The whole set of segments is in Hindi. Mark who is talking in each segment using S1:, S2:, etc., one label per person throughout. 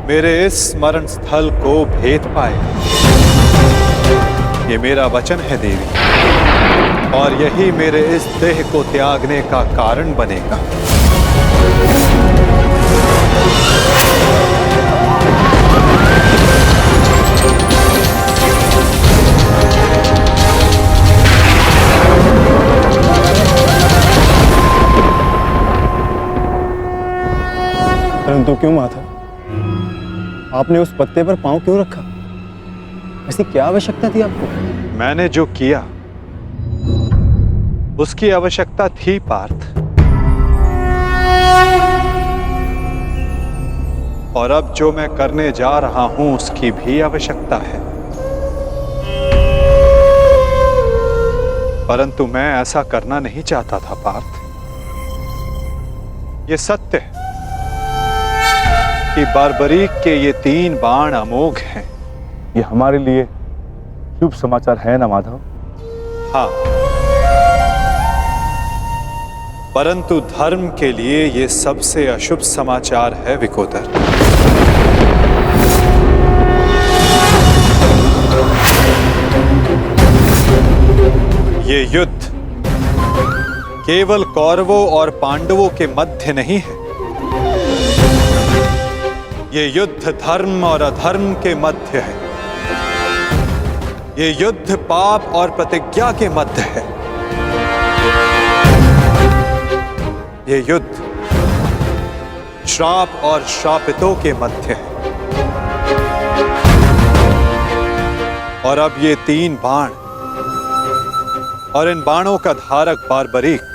S1: मेरे इस स्मरण स्थल को भेद पाए। ये मेरा वचन है देवी, और यही मेरे इस देह को त्यागने का कारण बनेगा।
S2: परंतु क्यों माता? आपने उस पत्ते पर पांव क्यों रखा? ऐसी क्या आवश्यकता थी आपको?
S1: मैंने जो किया उसकी आवश्यकता थी पार्थ, और अब जो मैं करने जा रहा हूं उसकी भी आवश्यकता है। परंतु मैं ऐसा करना नहीं चाहता था पार्थ। ये सत्य है कि बारबरीक के ये 3 बाण अमोघ हैं।
S3: ये हमारे लिए शुभ समाचार है ना माधव?
S1: हाँ, परंतु धर्म के लिए ये सबसे अशुभ समाचार है विकोदर। ये युद्ध केवल कौरवों और पांडवों के मध्य नहीं है। ये युद्ध धर्म और अधर्म के मध्य है। ये युद्ध पाप और प्रतिज्ञा के मध्य है। ये युद्ध श्राप और श्रापितों के मध्य है। और अब ये 3 बाण और इन बाणों का धारक बारबरीक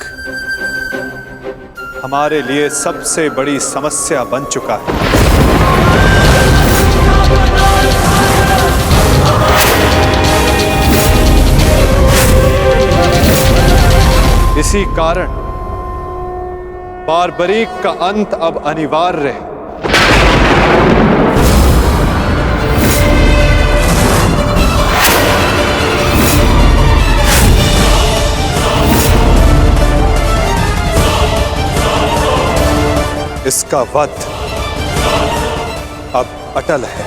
S1: हमारे लिए सबसे बड़ी समस्या बन चुका है। इसी कारण बारबरीक का अंत अब अनिवार्य है। इसका वध अब अटल है।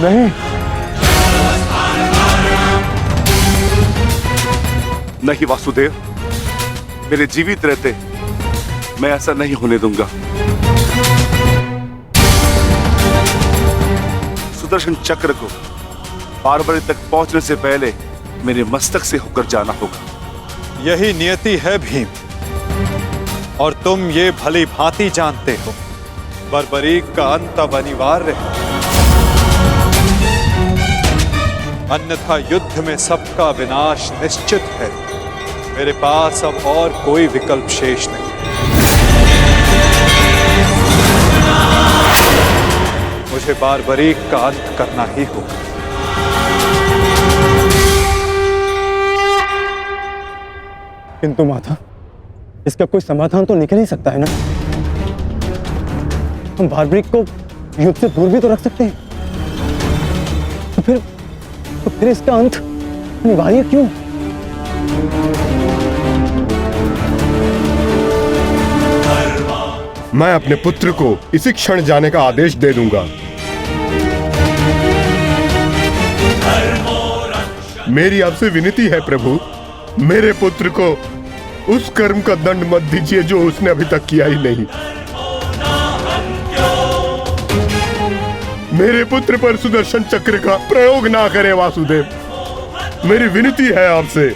S3: नहीं, नहीं वासुदेव, मेरे जीवित रहते मैं ऐसा नहीं होने दूंगा। सुदर्शन चक्र को बारबरी तक पहुंचने से पहले मेरे मस्तक से होकर जाना होगा।
S1: यही नियति है भीम, और तुम ये भली भांति जानते हो। बारबरीक का अंत अब अनिवार्य है, अन्यथा युद्ध में सबका विनाश निश्चित है। मेरे पास अब और कोई विकल्प शेष नहीं। मुझे बारबरीक का अंत करना ही होगा।
S2: किंतु माता, इसका कोई समाधान तो निकल ही सकता है ना? हम बारबरीक को युद्ध से दूर भी तो रख सकते हैं। तो फिर इसका अंत अनिवार्य क्यों?
S4: मैं अपने पुत्र को इसी क्षण जाने का आदेश दे दूंगा। मेरी आपसे विनती है प्रभु, मेरे पुत्र को उस कर्म का दंड मत दीजिए जो उसने अभी तक किया ही नहीं। मेरे पुत्र पर सुदर्शन चक्र का प्रयोग ना करें वासुदेव, मेरी विनती है आपसे।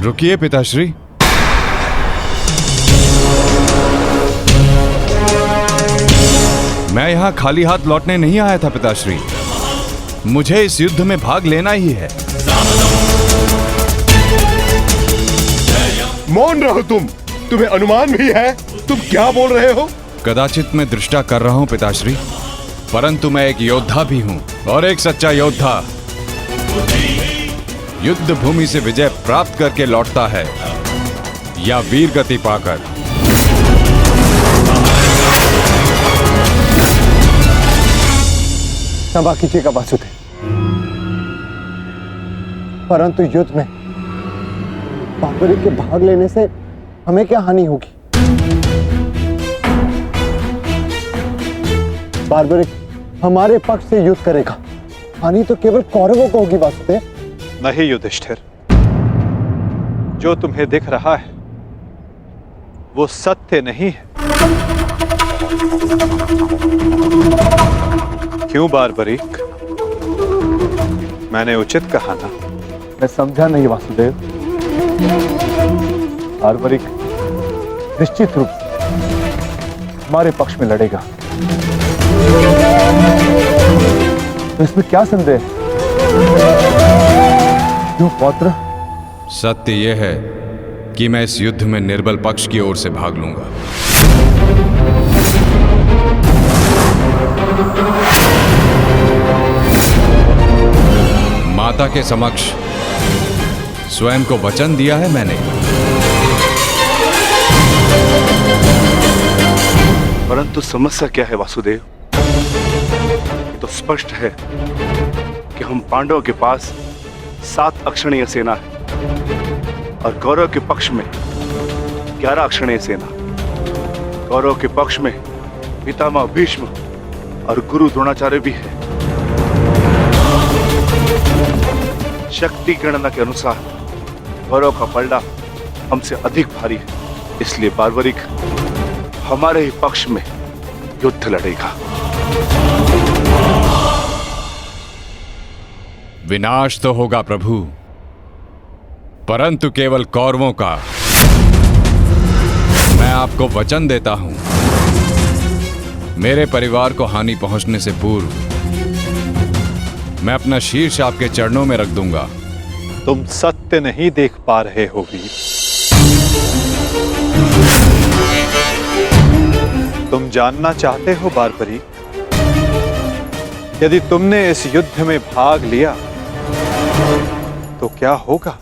S5: रुकिए पिताश्री। मैं यहां खाली हाथ लौटने नहीं आया था पिताश्री, मुझे इस युद्ध में भाग लेना ही है।
S4: मौन रहो तुम, तुम्हें अनुमान भी है तुम क्या बोल रहे हो?
S5: कदाचित मैं दृष्टा कर रहा हूं पिताश्री, परंतु मैं एक योद्धा भी हूं, और एक सच्चा योद्धा युद्ध भूमि से विजय प्राप्त करके लौटता है या वीर गति पाकर।
S2: क्षमा कीजिएगा वासुदेव, परंतु युद्ध में बार्बरिक के भाग लेने से हमें क्या हानि होगी? बार्बरिक हमारे पक्ष से युद्ध करेगा, हानि तो केवल कौरवों को होगी वासुदेव।
S1: नहीं युधिष्ठिर, जो तुम्हें दिख रहा है वो सत्य नहीं है। क्यों बार्बरिक, मैंने उचित कहा ना?
S2: मैं समझा नहीं वासुदेव। बार्बरिक निश्चित रूप से हमारे पक्ष में लड़ेगा, तो इसमें क्या संदेह है? क्यों पौत्र?
S5: सत्य यह है कि मैं इस युद्ध में निर्बल पक्ष की ओर से भाग लूंगा। माता के समक्ष स्वयं को वचन दिया है मैंने।
S3: परंतु समस्या क्या है वासुदेव? ये तो स्पष्ट है कि हम पांडवों के पास 7 अक्षणीय सेना है और कौरव के पक्ष में 11 अक्षणीय सेना। कौरव के पक्ष में पितामह भीष्म और गुरु द्रोणाचार्य भी है। शक्ति गणना के अनुसार कौरव का पलड़ा हमसे अधिक भारी है, इसलिए बार्बरिक हमारे ही पक्ष में युद्ध लड़ेगा।
S5: विनाश तो होगा प्रभु, परंतु केवल कौरवों का। मैं आपको वचन देता हूं, मेरे परिवार को हानि पहुंचने से पूर्व मैं अपना शीर्ष आपके चरणों में रख दूंगा।
S1: तुम सत्य नहीं देख पा रहे हो वीर। तुम जानना चाहते हो बार्बरिक, यदि तुमने इस युद्ध में भाग लिया तो क्या होगा?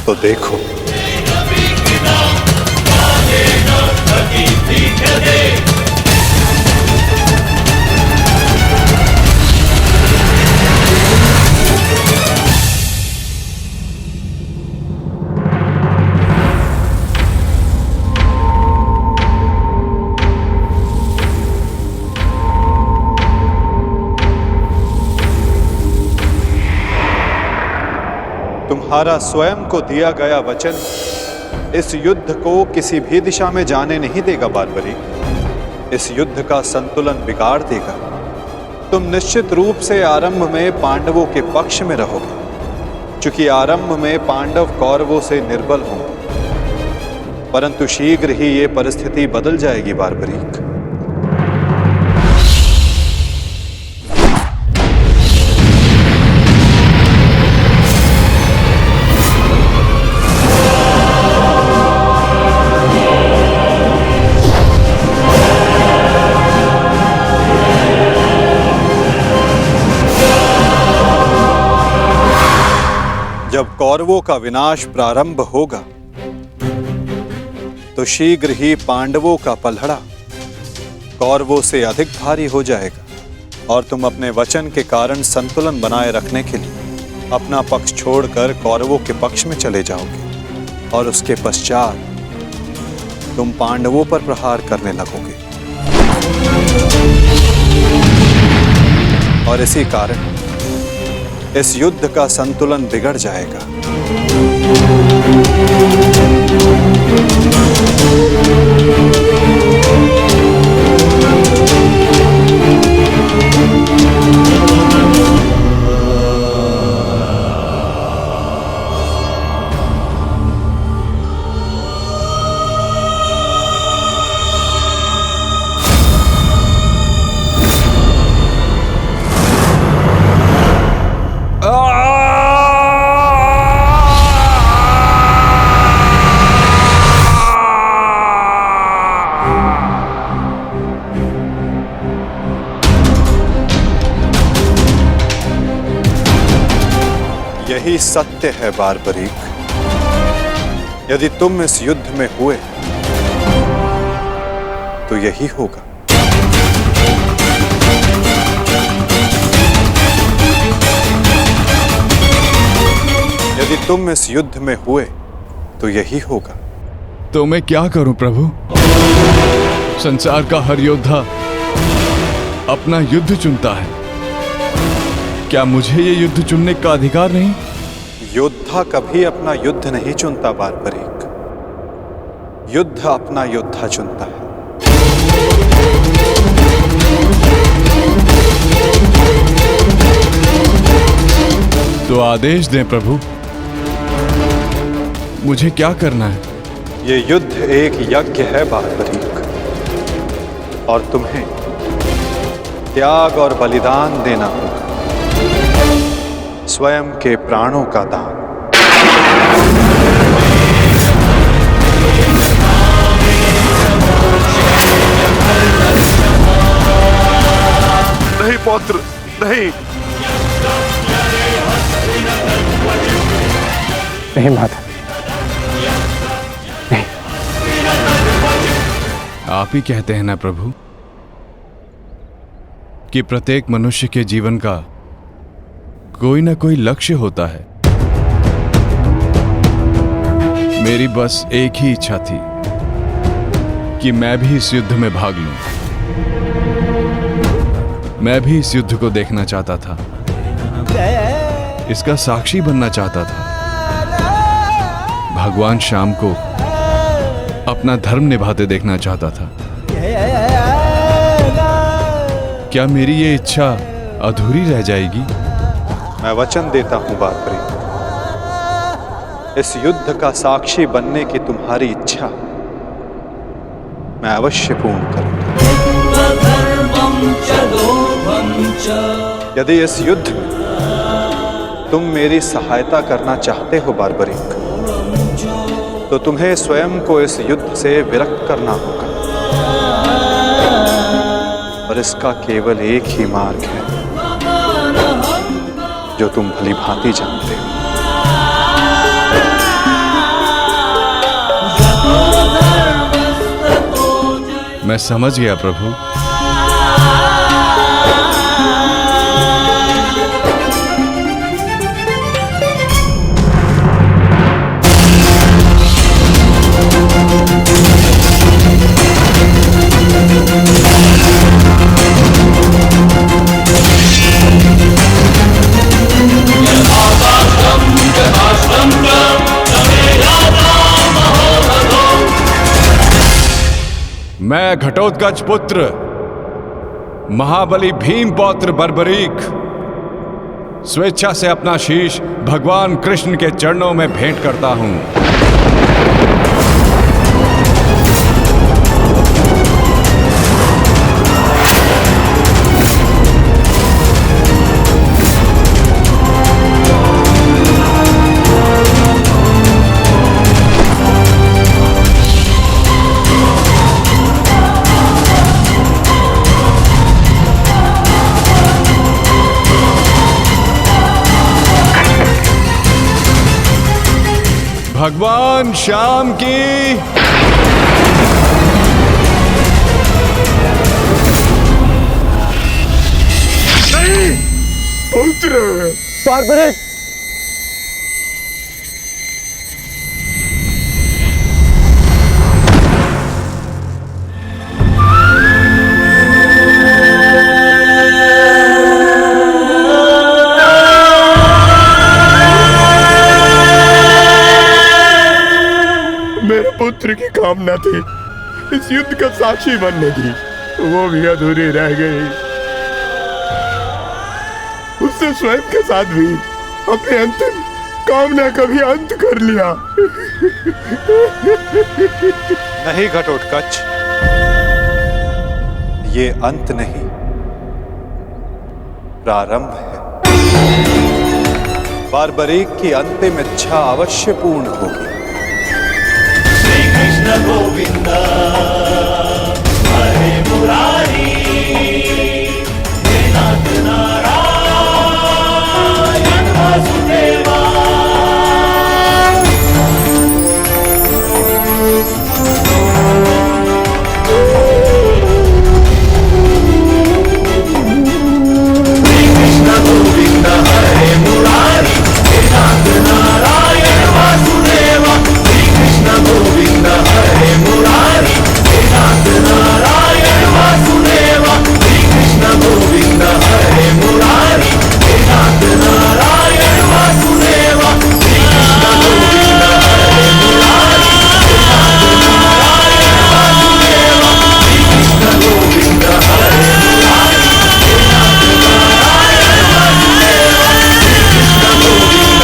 S1: तो देखो, तुम्हारा स्वयं को दिया गया वचन इस युद्ध को किसी भी दिशा में जाने नहीं देगा बार्बरिक। इस युद्ध का संतुलन बिगाड़ देगा। तुम निश्चित रूप से आरंभ में पांडवों के पक्ष में रहोगे, क्योंकि आरंभ में पांडव कौरवों से निर्बल होंगे, परंतु शीघ्र ही ये परिस्थिति बदल जाएगी बार्बरिक। जब कौरवों का विनाश प्रारंभ होगा तो शीघ्र ही पांडवों का पलड़ा कौरवों से अधिक भारी हो जाएगा और तुम अपने वचन के कारण संतुलन बनाए रखने के लिए अपना पक्ष छोड़कर कौरवों के पक्ष में चले जाओगे और उसके पश्चात तुम पांडवों पर प्रहार करने लगोगे। और इसी कारण इस युद्ध का संतुलन बिगड़ जाएगा। यही सत्य है बारबरीक। यदि तुम इस युद्ध में हुए तो यही होगा। यदि तुम इस युद्ध में हुए तो यही होगा।
S5: तो मैं क्या करूं प्रभु? संसार का हर योद्धा अपना युद्ध चुनता है। क्या मुझे ये युद्ध चुनने का अधिकार नहीं?
S1: योद्धा कभी अपना युद्ध नहीं चुनता बारबरीक, युद्ध अपना योद्धा चुनता है।
S5: तो आदेश दें प्रभु, मुझे क्या करना है?
S1: ये युद्ध एक यज्ञ है बारबरीक, और तुम्हें त्याग और बलिदान देना होगा, स्वयं के प्राणों का दान।
S3: नहीं पौत्र, नहीं।
S2: नहीं माता, नहीं।
S5: आप ही कहते हैं ना प्रभु कि प्रत्येक मनुष्य के जीवन का कोई ना कोई लक्ष्य होता है। मेरी बस एक ही इच्छा थी कि मैं भी इस युद्ध में भाग लूं। मैं भी इस युद्ध को देखना चाहता था, इसका साक्षी बनना चाहता था। भगवान श्याम को अपना धर्म निभाते देखना चाहता था। क्या मेरी ये इच्छा अधूरी रह जाएगी?
S1: मैं वचन देता हूं बारबरीक, इस युद्ध का साक्षी बनने की तुम्हारी इच्छा मैं अवश्य पूर्ण करूंगा। यदि इस युद्ध में तुम मेरी सहायता करना चाहते हो बारबरीक, तो तुम्हें स्वयं को इस युद्ध से विरक्त करना होगा, और इसका केवल एक ही मार्ग है जो तुम भली भांति जानते हो।
S5: मैं समझ गया प्रभु। मैं घटोत्कच पुत्र महाबली भीम पौत्र बर्बरीक स्वेच्छा से अपना शीश भगवान कृष्ण के चरणों में भेंट करता हूं। भगवान श्याम की
S4: नहीं पुत्र।
S2: बारबरीक,
S4: पुत्र की कामना थी इस युद्ध का साक्षी बनने की, वो भी अधूरी रह गई। उसने स्वयं के साथ भी अपनी अंतिम कामना का भी अंत कर लिया।
S1: नहीं घटोत्कच, ये अंत नहीं, प्रारंभ है। बार्बरीक की अंतिम इच्छा अवश्य पूर्ण होगी।
S6: श्री कृष्ण गोविंद हरे मुरारी, हे नाथ नारायण वासुदेवा। श्री कृष्ण गोविंद हरे मुरारी, हे नाथ नारायण वासुदेवा। श्री कृष्ण गोविंद हरे मुरारी, हे नाथ नारायण वासुदेवा। श्री कृष्ण गोविंद हरे मुरारी, हे नाथ नारायण वासुदेवा। श्री कृष्ण गोविंद हरे मुरारी, हे नाथ नारायण वासुदेवा। श्री कृष्ण गोविंद हरे मुरारी, हे नाथ नारायण वासुदेवा। श्री कृष्ण गोविंद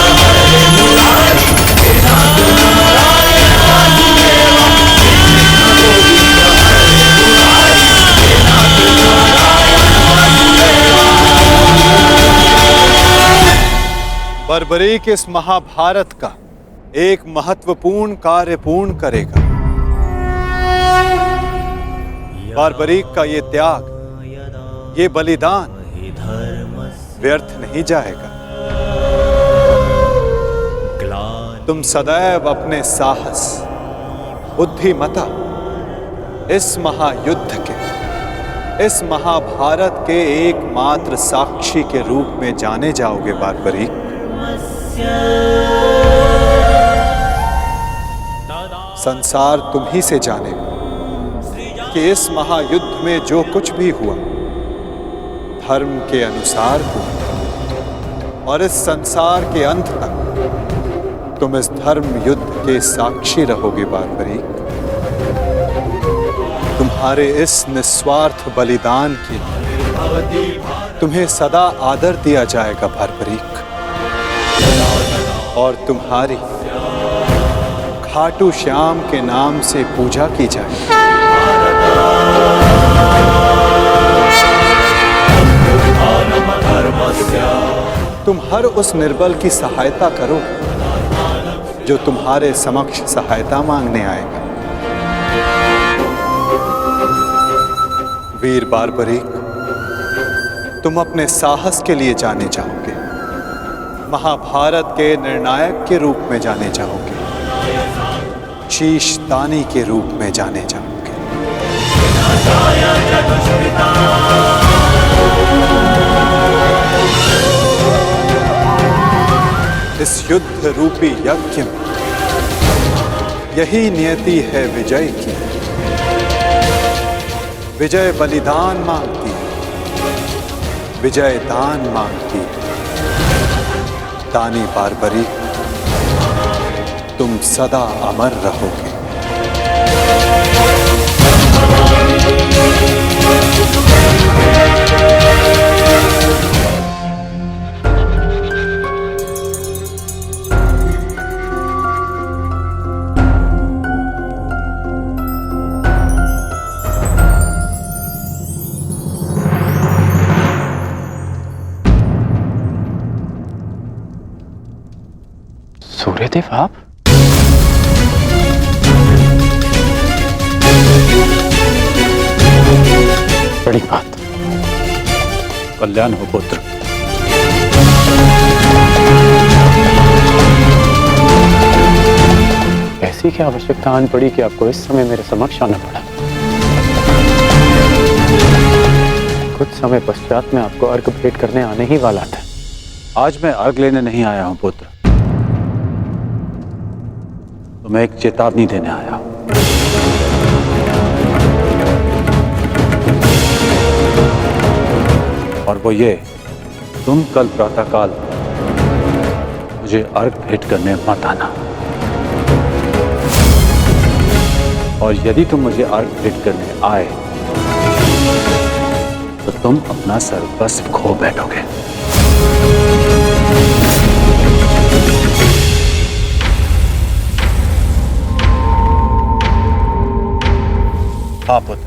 S6: हरे मुरारी, हे नाथ नारायण वासुदेवा। श्री कृष्ण गोविंद हरे मुरारी, हे नाथ नारायण वासुदेवा।
S1: बर्बरीक इस महाभारत का एक महत्वपूर्ण कार्य पूर्ण करेगा। बार्बरीक का ये त्याग, ये बलिदान व्यर्थ नहीं जाएगा। तुम सदैव अपने साहस, बुद्धिमता, इस महायुद्ध के, इस महाभारत के एकमात्र साक्षी के रूप में जाने जाओगे बार्बरीक। संसार तुम ही से जानेगा कि इस महायुद्ध में जो कुछ भी हुआ धर्म के अनुसार हुआ, और इस संसार के अंत तक तुम इस धर्म युद्ध के साक्षी रहोगे बार्बरीक। तुम्हारे इस निस्वार्थ बलिदान के लिए तुम्हें सदा आदर दिया जाएगा बार्बरीक, और तुम्हारी खाटू श्याम के नाम से पूजा की जाएगी। तुम हर उस निर्बल की सहायता करो जो तुम्हारे समक्ष सहायता मांगने आएगा। वीर बार्बरीक, तुम अपने साहस के लिए जाने जाओगे, महाभारत के निर्णायक के रूप में जाने जाओगे, शीशदानी के रूप में जाने जाओगे। इस युद्ध रूपी यज्ञ में यही नियति है विजय की। विजय बलिदान मांगती है, विजय दान मांगती है। दानी बार्बरीक, तुम सदा अमर रहोगे।
S7: सूर्यदेव, आप? बड़ी बात।
S3: कल्याण हो पुत्र।
S7: ऐसी क्या आवश्यकता आन पड़ी कि आपको इस समय मेरे समक्ष आना पड़ा? कुछ समय पश्चात मैं आपको अर्घ भेंट करने आने ही वाला था।
S3: आज मैं अर्घ लेने नहीं आया हूं पुत्र, तो मैं एक चेतावनी देने आया हूं। और वो ये, तुम कल प्रातःकाल मुझे अर्घ भेंट करने मत आना।
S7: और यदि तुम मुझे अर्घ भेंट करने आए तो तुम अपना सर्वस्व खो बैठोगे। हाँ पुत्र,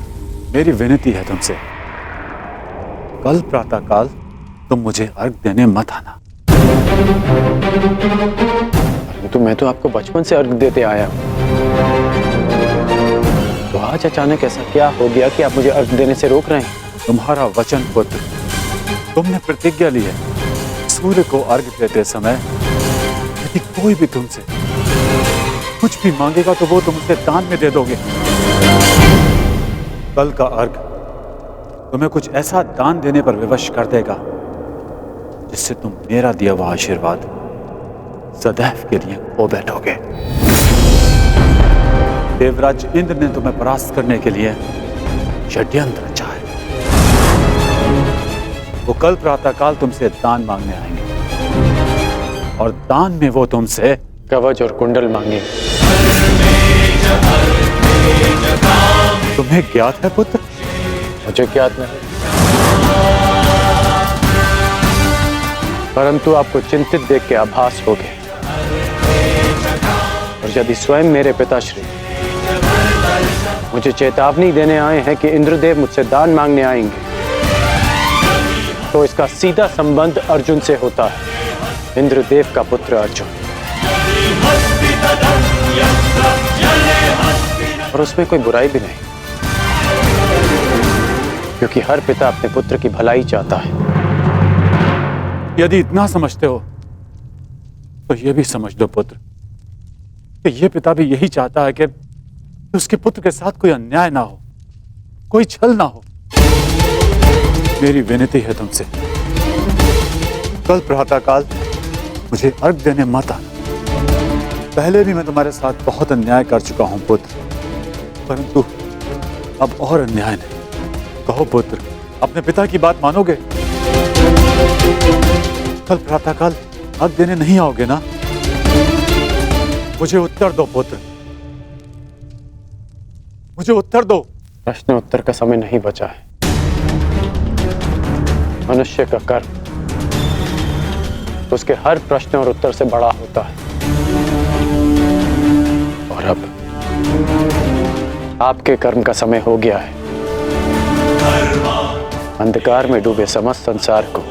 S7: मेरी विनती है तुमसे, कल प्रातःकाल तुम मुझे अर्घ देने मत आना।
S2: तो मैं तो आपको बचपन से अर्घ देते आया हूं। तो आज अचानक ऐसा क्या हो गया कि आप मुझे अर्घ देने से रोक रहे हैं?
S7: तुम्हारा वचन पुत्र, तुमने प्रतिज्ञा ली है, सूर्य को अर्घ देते समय यदि कोई भी तुमसे कुछ भी मांगेगा तो वो तुम उसे दान में दे दोगे। कल का अर्घ तुम्हें कुछ ऐसा दान देने पर विवश कर देगा जिससे तुम मेरा दिया हुआ आशीर्वाद सदैव के लिए खो बैठोगे। देवराज इंद्र ने तुम्हें परास्त करने के लिए षड्यंत्र रचा है। वो कल प्रातःकाल तुमसे दान मांगने आएंगे और दान में वो तुमसे
S2: कवच और कुंडल मांगे।
S7: तुम्हें ज्ञात है पुत्र?
S2: मुझे ज्ञात नहीं, परंतु आपको चिंतित देख के आभास हो गया। और यदि स्वयं मेरे पिताश्री मुझे चेतावनी देने आए हैं कि इंद्रदेव मुझसे दान मांगने आएंगे, तो इसका सीधा संबंध अर्जुन से होता है, इंद्रदेव का पुत्र अर्जुन। और उसमें कोई बुराई भी नहीं, क्योंकि हर पिता अपने पुत्र की भलाई चाहता है।
S7: यदि इतना समझते हो तो यह भी समझ लो पुत्र कि यह पिता भी यही चाहता है कि उसके पुत्र के साथ कोई अन्याय ना हो, कोई छल ना हो। मेरी विनती है तुमसे, कल प्रातःकाल मुझे अर्घ देने मत आना। पहले भी मैं तुम्हारे साथ बहुत अन्याय कर चुका हूं पुत्र, परंतु अब और अन्याय नहीं। कहो पुत्र, अपने पिता की बात मानोगे? कल प्रातःकाल अर्घ देने नहीं आओगे ना? मुझे उत्तर दो पुत्र, मुझे उत्तर दो।
S2: प्रश्न उत्तर का समय नहीं बचा है। मनुष्य का कर्म उसके हर प्रश्न और उत्तर से बड़ा होता है। और अब आपके कर्म का समय हो गया है। अंधकार में डूबे समस्त संसार को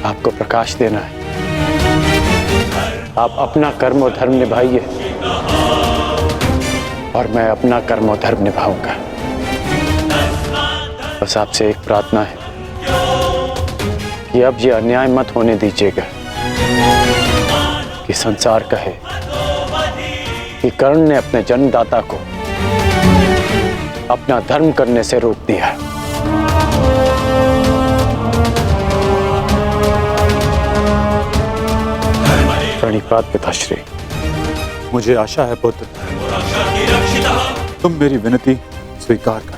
S2: आपको प्रकाश देना है। आप अपना कर्म और धर्म निभाइए और मैं अपना कर्म और धर्म निभाऊंगा। बस आपसे एक प्रार्थना है कि अब ये अन्याय मत होने दीजिएगा कि संसार कहे कि कर्ण ने अपने जन्मदाता को अपना धर्म करने से रोक दिया। प्रणिपात पिताश्री।
S7: मुझे आशा है पुत्र तुम मेरी विनती स्वीकार कर।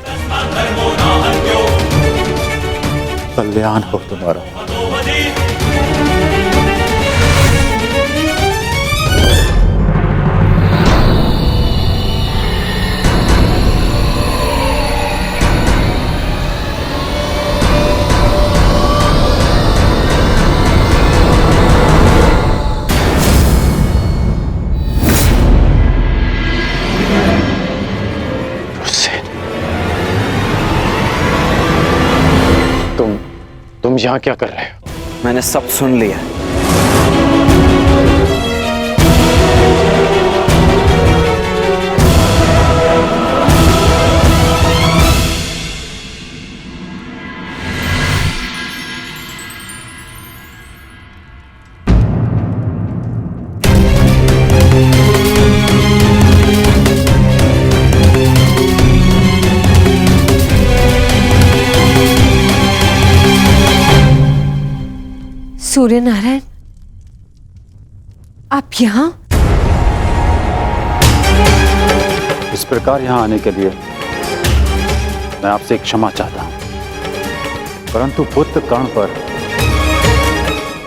S7: कल्याण हो तुम्हारा।
S2: तुम यहाँ क्या कर रहे हो?
S8: मैंने सब सुन लिया।
S9: सूर्य नारायण, आप यहाँ?
S7: इस प्रकार यहाँ आने के लिए मैं आपसे क्षमा चाहता हूँ, परंतु पुत्र कर्ण पर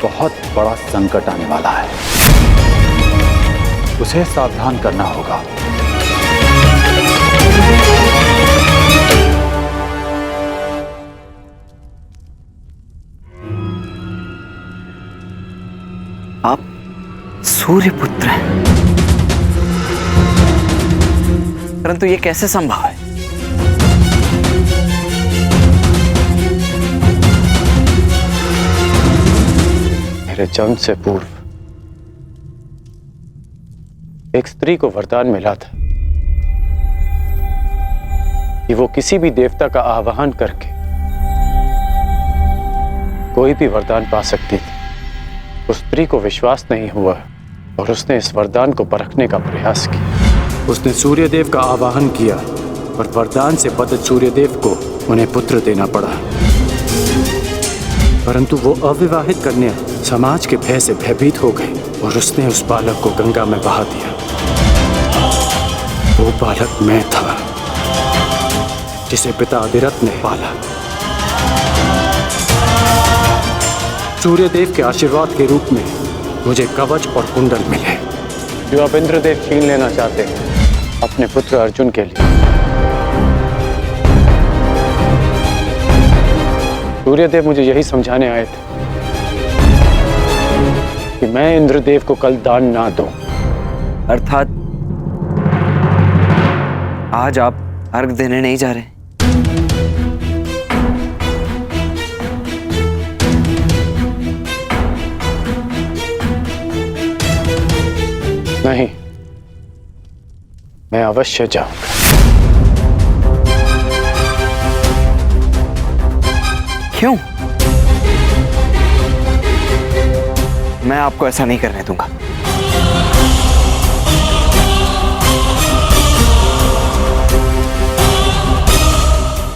S7: बहुत बड़ा संकट आने वाला है। उसे सावधान करना होगा।
S8: आप सूर्यपुत्र हैं, परंतु ये कैसे संभव है?
S2: मेरे जन्म से पूर्व एक स्त्री को वरदान मिला था कि वो किसी भी देवता का आवाहन करके कोई भी वरदान पा सकती थी। उस स्त्री को विश्वास नहीं हुआ और उसने इस वरदान को परखने का प्रयास किया। उसने सूर्यदेव का आवाहन किया और वरदान से बद्ध सूर्यदेव को उन्हें पुत्र देना पड़ा, परंतु वो अविवाहित कन्या समाज के भय से भयभीत हो गई और उसने उस बालक को गंगा में बहा दिया। वो बालक मैं था, जिसे पिता अधिरथ ने पाला। सूर्यदेव के आशीर्वाद के रूप में मुझे कवच और कुंडल मिले, जो अब इंद्रदेव छीन लेना चाहते हैं अपने पुत्र अर्जुन के लिए। सूर्यदेव मुझे यही समझाने आए थे कि मैं इंद्रदेव को कल दान ना दूं।
S8: अर्थात आज आप अर्घ देने नहीं जा रहे?
S2: नहीं, मैं अवश्य जाऊंगा।
S8: क्यों? मैं आपको ऐसा नहीं करने दूंगा।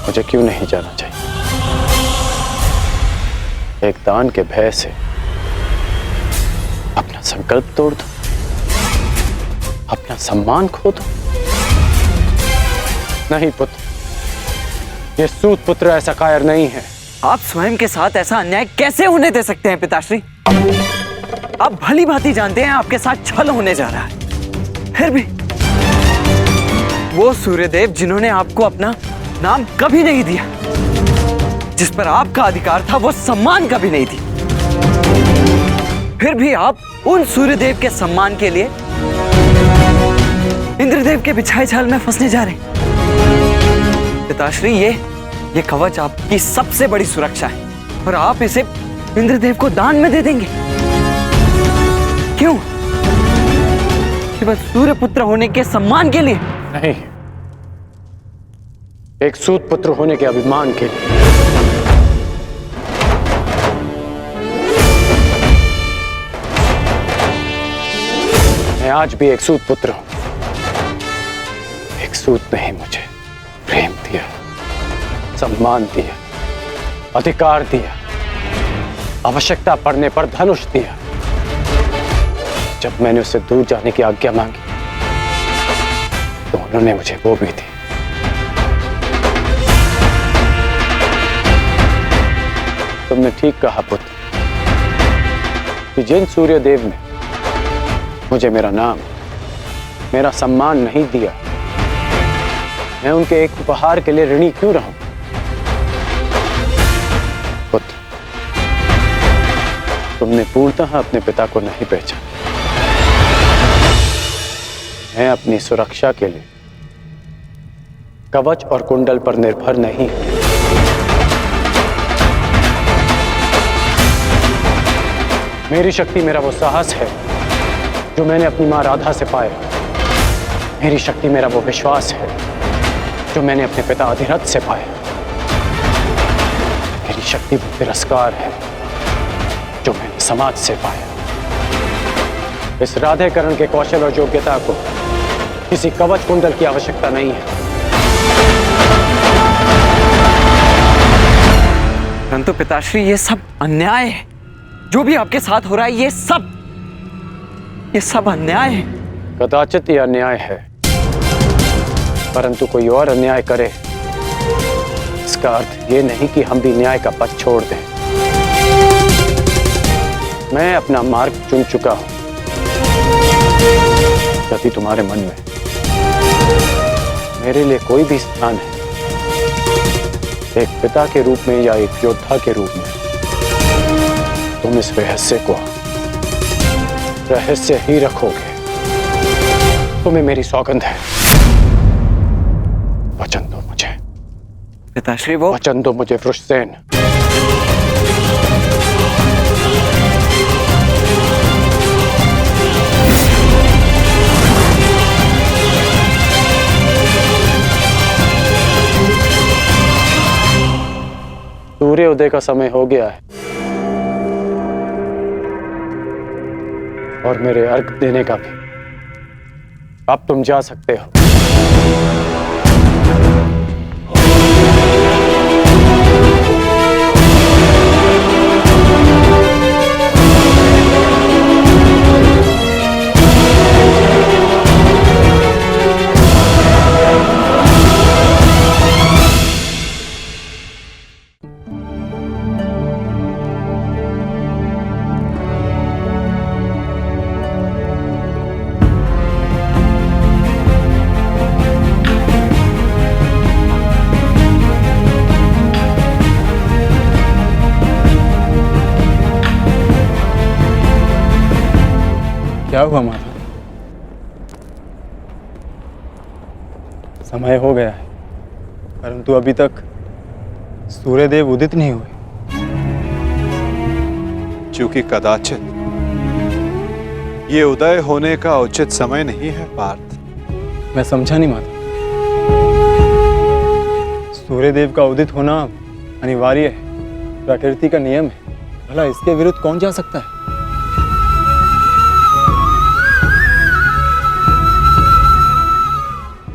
S2: मुझे क्यों नहीं जाना चाहिए? एक दान के भय से अपना संकल्प तोड़ दो, अपना सम्मान खो दो? नहीं पुत्र, ये सूत पुत्र ऐसा कायर नहीं है।
S8: आप स्वयं के साथ ऐसा अन्याय कैसे होने दे सकते हैं पिताश्री? आप भली भांति जानते हैं आपके साथ छल होने जा रहा है। फिर भी वो सूर्यदेव जिन्होंने आपको अपना नाम कभी नहीं दिया, जिस पर आपका अधिकार था, वो सम्मान कभी नहीं दी, फिर भी आप उन सूर्यदेव के सम्मान के लिए इंद्रदेव के बिछाए जाल में फंसने जा रहे हैं। पिताश्री, ये कवच आपकी सबसे बड़ी सुरक्षा है और आप इसे इंद्रदेव को दान में दे देंगे। क्यों? केवल सूर्यपुत्र होने के सम्मान के लिए?
S2: नहीं, एक सूत पुत्र होने के अभिमान के लिए। मैं आज भी एक सूत पुत्र हूं। एक सूत ने ही मुझे प्रेम दिया, सम्मान दिया, अधिकार दिया, आवश्यकता पड़ने पर धनुष दिया। जब मैंने उससे दूर जाने की आज्ञा मांगी तो उन्होंने मुझे वो भी दी। तुमने ठीक कहा पुत्र कि जिन सूर्यदेव ने मुझे मेरा नाम, मेरा सम्मान नहीं दिया, मैं उनके एक उपहार के लिए ऋणी क्यों रहूं? पुत्र, तुमने पूर्णतः अपने पिता को नहीं पहचाना। मैं अपनी सुरक्षा के लिए कवच और कुंडल पर निर्भर नहीं हूं। मेरी शक्ति मेरा वो साहस है जो मैंने अपनी मां राधा से पाया। मेरी शक्ति मेरा वो विश्वास है जो मैंने अपने पिता अधिरथ से पाया। मेरी शक्ति वो तिरस्कार है जो मैंने समाज से पाया। इस राधेकरण के कौशल और योग्यता को किसी कवच कुंडल की आवश्यकता नहीं है।
S8: परंतु पिताश्री, ये सब अन्याय है। जो भी आपके साथ हो रहा है, ये सब अन्याय है।
S2: कदाचित ये अन्याय है, परंतु कोई और अन्याय करे, इसका अर्थ ये नहीं कि हम भी न्याय का पथ छोड़ दें। मैं अपना मार्ग चुन चुका हूं। यदि तुम्हारे मन में मेरे लिए कोई भी स्थान है, एक पिता के रूप में या एक योद्धा के रूप में, तुम इस रहस्य को रहस्य ही रखोगे। तुम्हें मेरी सौगंध है। वचन दो मुझे।
S8: पिताश्री वो
S2: वचन दो मुझे वृषसेन। सूर्योदय का समय हो गया है और मेरे अर्घ देने का भी। अब तुम जा सकते हो।
S10: क्या हुआ माता? समय हो गया है परंतु अभी तक सूर्यदेव उदित नहीं हुए।
S1: क्योंकि कदाचित ये उदय होने का उचित समय नहीं है पार्थ।
S10: मैं समझा नहीं माता। सूर्यदेव का उदित होना अनिवार्य है, प्रकृति का नियम है। भला इसके विरुद्ध कौन जा सकता है?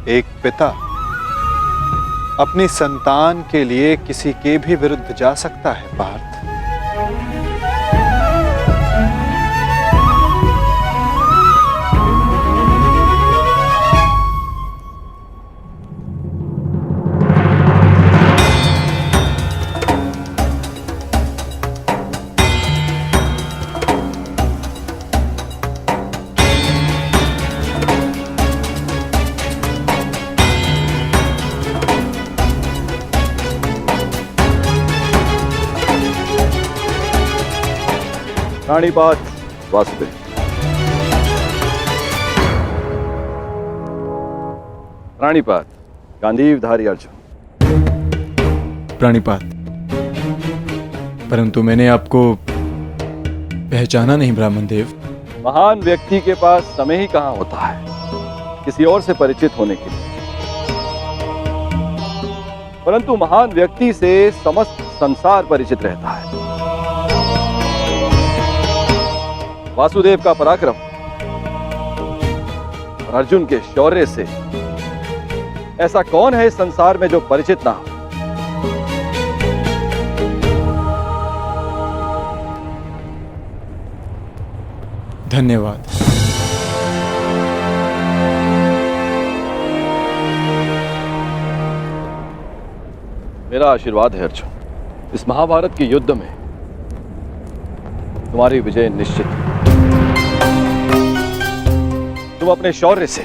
S1: एक पिता अपनी संतान के लिए किसी के भी विरुद्ध जा सकता है पार्थ।
S3: रानीपात वासुदेव। रानीपात गांधीवधारी अर्जुन।
S10: प्राणिपात, परंतु मैंने आपको पहचाना नहीं ब्राह्मण देव।
S3: महान व्यक्ति के पास समय ही कहाँ होता है किसी और से परिचित होने के लिए, परंतु महान व्यक्ति से समस्त संसार परिचित रहता है। वासुदेव का पराक्रम और अर्जुन के शौर्य से ऐसा कौन है इस संसार में जो परिचित ना हो।
S10: धन्यवाद।
S3: मेरा आशीर्वाद है अर्जुन, इस महाभारत के युद्ध में तुम्हारी विजय निश्चित है। तुम अपने शौर्य से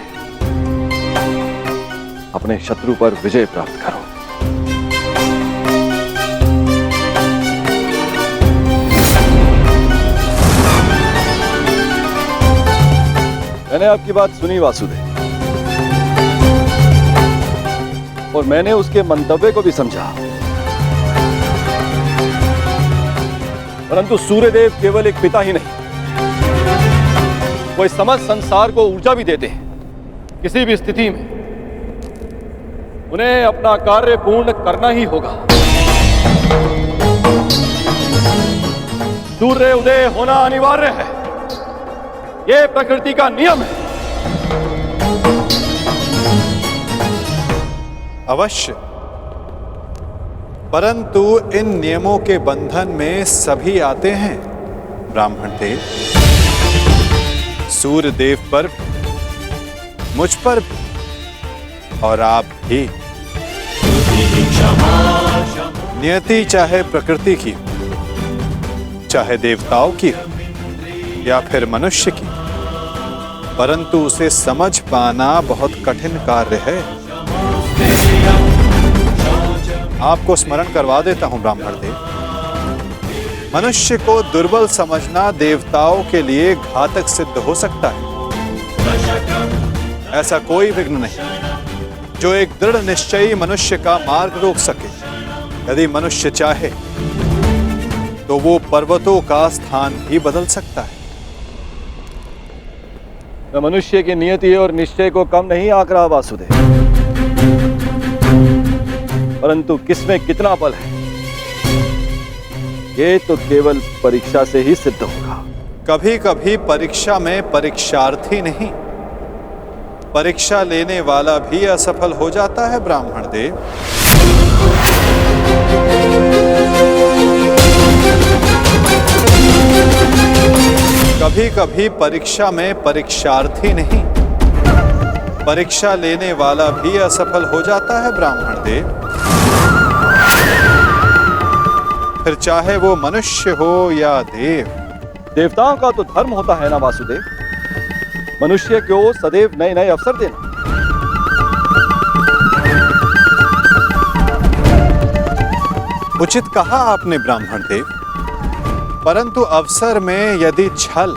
S3: अपने शत्रु पर विजय प्राप्त करो। मैंने आपकी बात सुनी वासुदेव, और मैंने उसके मंतव्य को भी समझा, परंतु सूर्यदेव केवल एक पिता ही नहीं, वो इस समस्त संसार को ऊर्जा भी देते हैं। किसी भी स्थिति में उन्हें अपना कार्य पूर्ण करना ही होगा। सूर्य उदय होना अनिवार्य है, यह प्रकृति का नियम है।
S1: अवश्य, परंतु इन नियमों के बंधन में सभी आते हैं ब्राह्मण देव। सूर्य देव पर, मुझ पर भी, और आप भी। नियति चाहे प्रकृति की, चाहे देवताओं की हो या फिर मनुष्य की, परंतु उसे समझ पाना बहुत कठिन कार्य है। आपको स्मरण करवा देता हूं ब्राह्मण देव। मनुष्य को दुर्बल समझना देवताओं के लिए घातक सिद्ध हो सकता है। ऐसा कोई विघ्न नहीं जो एक दृढ़ निश्चयी मनुष्य का मार्ग रोक सके। यदि मनुष्य चाहे तो वो पर्वतों का स्थान भी बदल सकता है।
S10: मैं मनुष्य की नियति और निश्चय को कम नहीं आंक रहा वासुदेव, परंतु किसमें कितना बल है ये तो केवल परीक्षा से ही सिद्ध होगा।
S1: कभी कभी परीक्षा में परीक्षार्थी नहीं, परीक्षा लेने वाला भी असफल हो जाता है ब्राह्मण देव। कभी कभी परीक्षा में परीक्षार्थी नहीं, परीक्षा लेने वाला भी असफल हो जाता है ब्राह्मण देव। फिर चाहे वो मनुष्य हो या देव।
S10: देवताओं का तो धर्म होता है ना वासुदेव, मनुष्य को सदैव नए नए अवसर देना।
S1: उचित कहा आपने ब्राह्मण देव, परंतु अवसर में यदि छल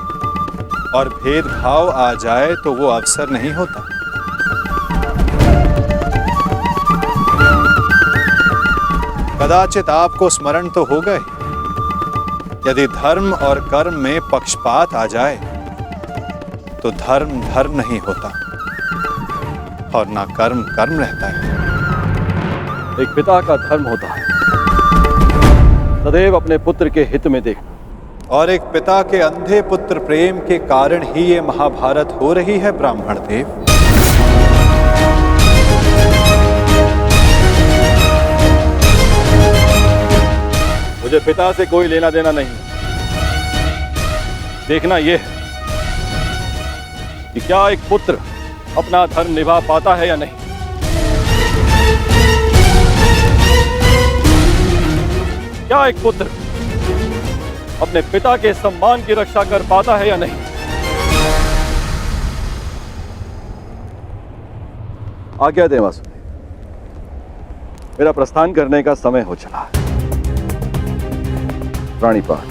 S1: और भेदभाव आ जाए तो वो अवसर नहीं होता। कदाचित आपको स्मरण तो हो गए, यदि धर्म और कर्म में पक्षपात आ जाए तो धर्म धर्म नहीं होता और ना कर्म कर्म रहता है।
S10: एक पिता का धर्म होता है सदैव अपने पुत्र के हित में देखना,
S1: और एक पिता के अंधे पुत्र प्रेम के कारण ही ये महाभारत हो रही है ब्राह्मण देव।
S10: मुझे पिता से कोई लेना देना नहीं। देखना यह है कि क्या एक पुत्र अपना धर्म निभा पाता है या नहीं। क्या एक पुत्र अपने पिता के सम्मान की रक्षा कर पाता है या नहीं। आज्ञा दें वासुदेव, मेरा प्रस्थान करने का समय हो चला है। प्राणीपात।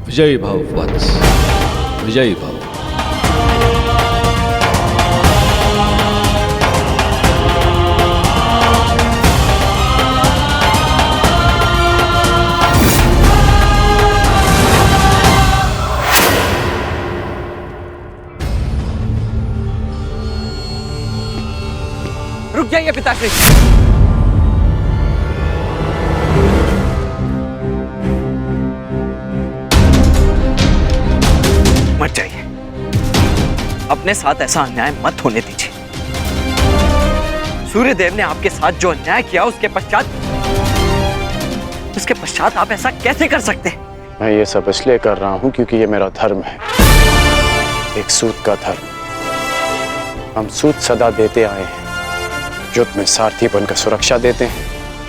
S11: विजयी भव वत्स, विजयी भव।
S8: रुक जाइए पिताश्री। मत जाइए, अपने साथ ऐसा अन्याय मत होने दीजिए। सूर्यदेव ने आपके साथ जो अन्याय किया उसके पश्चात आप ऐसा कैसे कर सकते हैं?
S2: मैं ये सब इसलिए कर रहा हूं क्योंकि ये मेरा धर्म है, एक सूत का धर्म। हम सूत सदा देते आए हैं, युद्ध में सारथी बनकर सुरक्षा देते हैं,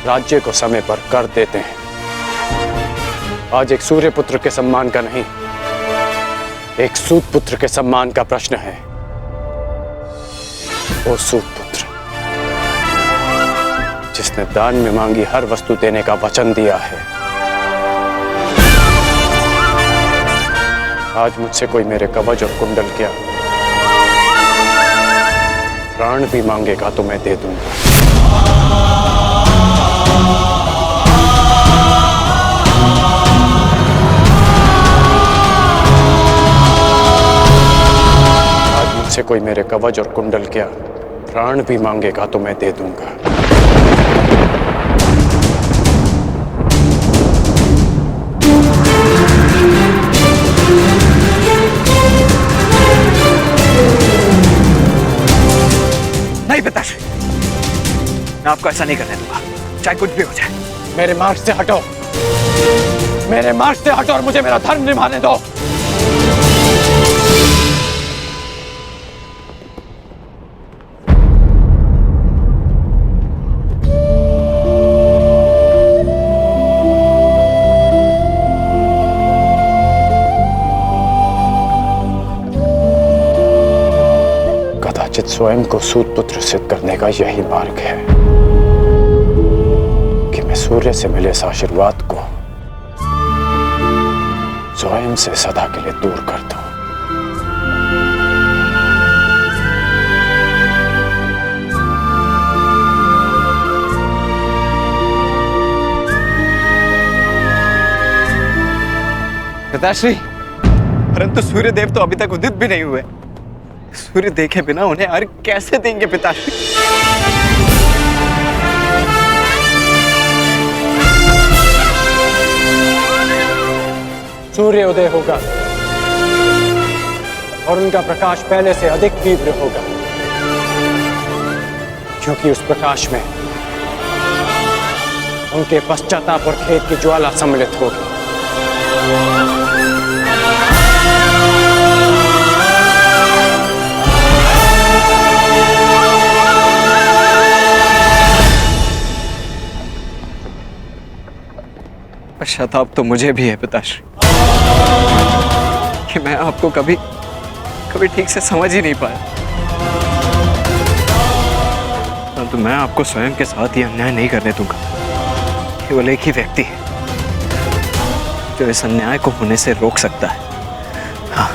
S2: राज्य को समय पर कर देते हैं। आज एक सूर्य पुत्र के सम्मान का नहीं, एक सूत पुत्र के सम्मान का प्रश्न है। वो सूत पुत्र जिसने दान में मांगी हर वस्तु देने का वचन दिया है, आज मुझसे कोई मेरे कवच और कुंडल क्या प्राण भी मांगेगा तो मैं दे दूंगा। आज मुझसे कोई मेरे कवच और कुंडल क्या प्राण भी मांगेगा तो मैं दे दूंगा।
S8: नहीं पिताश्री, मैं आपको ऐसा नहीं करने दूंगा, चाहे कुछ भी हो जाए।
S2: मेरे मार्ग से हटो, मेरे मार्ग से हटो और मुझे मेरा धर्म निभाने दो। स्वयं को सूत पुत्र सिद्ध करने का यही मार्ग है कि मैं सूर्य से मिले इस आशीर्वाद को स्वयं से सदा के लिए दूर कर दूं।
S8: पिताश्री, परंतु सूर्य देव तो अभी तक उदित भी नहीं हुए। सूर्य देखे बिना उन्हें अर्घ कैसे देंगे पिताश्री?
S2: सूर्य उदय होगा और उनका प्रकाश पहले से अधिक तीव्र होगा, क्योंकि उस प्रकाश में उनके पश्चाताप और खेद की ज्वाला सम्मिलित होगी।
S8: पश्चाताप तो मुझे भी है पिताश्री कि मैं आपको कभी ठीक से समझ ही नहीं पाया। परंतु मैं आपको स्वयं के साथ ये अन्याय नहीं करने दूंगा। केवल एक ही व्यक्ति है जो इस अन्याय को होने से रोक सकता है। हाँ।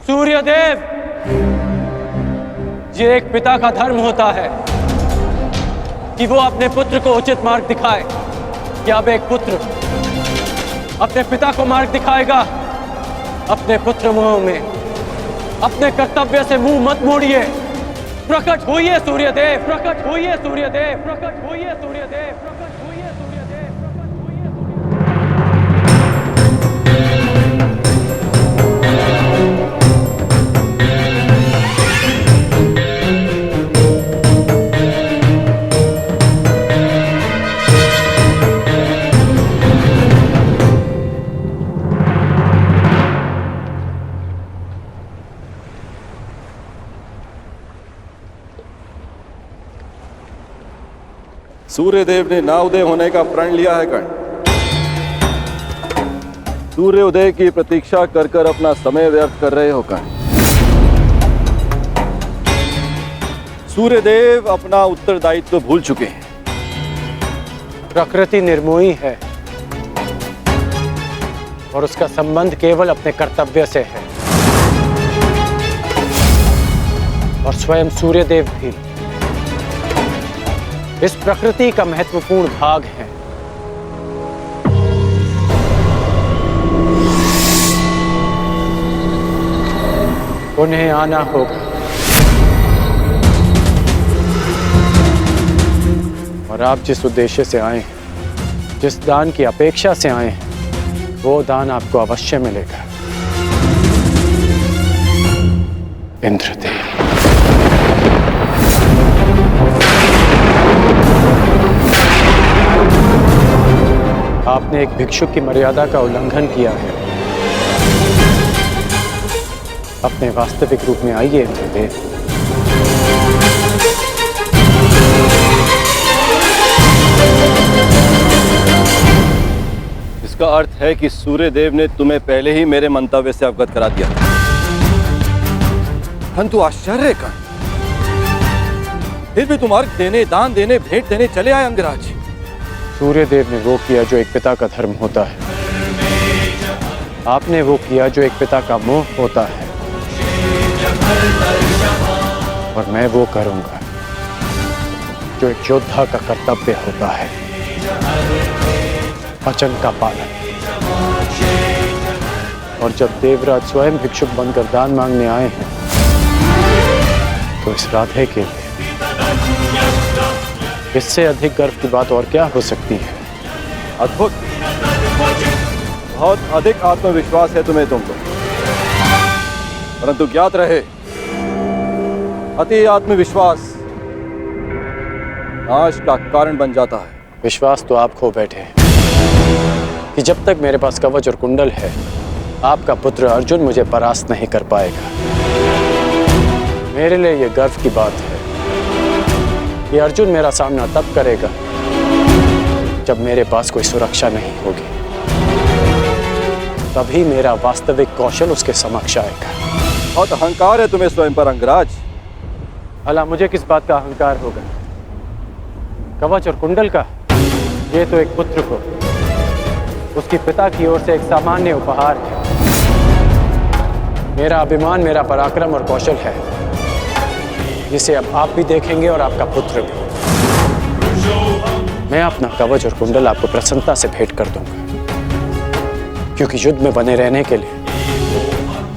S2: सूर्यदेव, ये एक पिता का धर्म होता है कि वो अपने पुत्र को उचित मार्ग दिखाए। क्या अब एक पुत्र अपने पिता को मार्ग दिखाएगा? अपने पुत्र मोह में अपने कर्तव्य से मुंह मत मोड़िए। प्रकट होइए सूर्यदेव, प्रकट होइए सूर्यदेव, प्रकट होइए सूर्यदेव, प्रकट होइए सूर्यदेव, प्रकट होइए
S12: सूर्यदेव ने ना उदय होने का प्रण लिया है कर्ण। सूर्य उदय की प्रतीक्षा कर कर अपना समय व्यर्थ कर रहे हो कर्ण। सूर्यदेव अपना उत्तरदायित्व भूल चुके हैं।
S2: प्रकृति निर्मोही है और उसका संबंध केवल अपने कर्तव्य से है, और स्वयं सूर्यदेव भी इस प्रकृति का महत्वपूर्ण भाग है। उन्हें आना होगा और आप जिस उद्देश्य से आए हैं, जिस दान की अपेक्षा से आए हैं, वो दान आपको अवश्य मिलेगा। इंद्रदेव, आपने एक भिक्षुक की मर्यादा का उल्लंघन किया है। अपने वास्तविक रूप में आइए इंद्रदेव।
S12: इसका अर्थ है कि सूर्यदेव ने तुम्हें पहले ही मेरे मंतव्य से अवगत करा दिया। परंतु आश्चर्य का, फिर भी तुम अर्घ देने, दान देने, भेंट देने चले आए अंगराज।
S2: सूर्यदेव ने वो किया जो एक पिता का धर्म होता है। आपने वो किया जो एक पिता का मोह होता है, और मैं वो करूंगा जो एक योद्धा का कर्तव्य होता है, वचन का पालन। और जब देवराज स्वयं भिक्षुक बनकर दान मांगने आए हैं, तो इस राधे के लिए इससे अधिक गर्व की बात और क्या हो सकती है?
S12: अद्भुत। बहुत अधिक आत्मविश्वास है तुम्हें तुमको, परंतु ज्ञात रहे अति आत्मविश्वास नाश का कारण बन जाता है।
S2: विश्वास तो आप खो बैठे हैं कि जब तक मेरे पास कवच और कुंडल है, आपका पुत्र अर्जुन मुझे परास्त नहीं कर पाएगा। मेरे लिए यह गर्व की बात है कि अर्जुन मेरा सामना तब करेगा जब मेरे पास कोई सुरक्षा नहीं होगी। तभी मेरा वास्तविक कौशल उसके समक्ष आएगा।
S12: बहुत अहंकार है तुम्हें स्वयं पर अंगराज।
S2: भला मुझे किस बात का अहंकार होगा? कवच और कुंडल का? ये तो एक पुत्र को उसके पिता की ओर से एक सामान्य उपहार है। मेरा अभिमान, मेरा पराक्रम और कौशल है, जिसे अब आप भी देखेंगे और आपका पुत्र भी। मैं अपना कवच और कुंडल आपको प्रसन्नता से भेंट कर दूंगा, क्योंकि युद्ध में बने रहने के लिए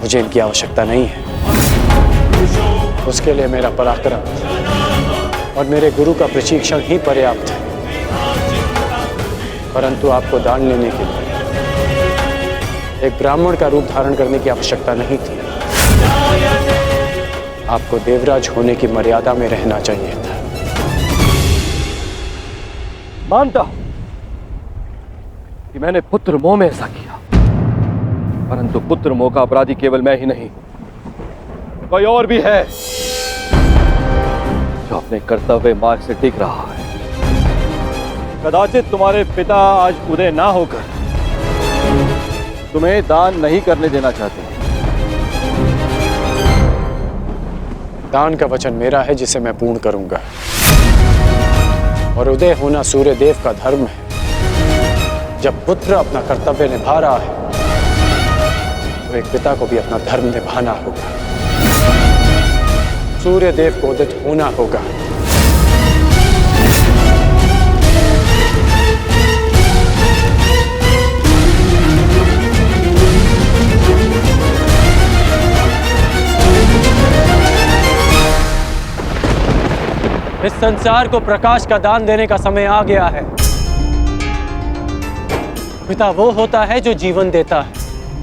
S2: मुझे इनकी आवश्यकता नहीं है। उसके लिए मेरा पराक्रम और मेरे गुरु का प्रशिक्षण ही पर्याप्त है। परंतु आपको दान लेने के लिए एक ब्राह्मण का रूप धारण करने की आवश्यकता नहीं थी। आपको देवराज होने की मर्यादा में रहना चाहिए था।
S12: मानता हूं कि मैंने पुत्र मोह में ऐसा किया, परंतु पुत्र मोह का अपराधी केवल मैं ही नहीं, कोई और भी है जो अपने कर्तव्य मार्ग से टिक रहा है। कदाचित तुम्हारे पिता आज उदय ना होकर तुम्हें दान नहीं करने देना चाहते।
S2: दान का वचन मेरा है, जिसे मैं पूर्ण करूंगा। और उदय होना सूर्य देव का धर्म है। जब पुत्र अपना कर्तव्य निभा रहा है, तो एक पिता को भी अपना धर्म निभाना होगा। सूर्य देव को उदित होना होगा। इस संसार को प्रकाश का दान देने का समय आ गया है। पिता वो होता है जो जीवन देता है।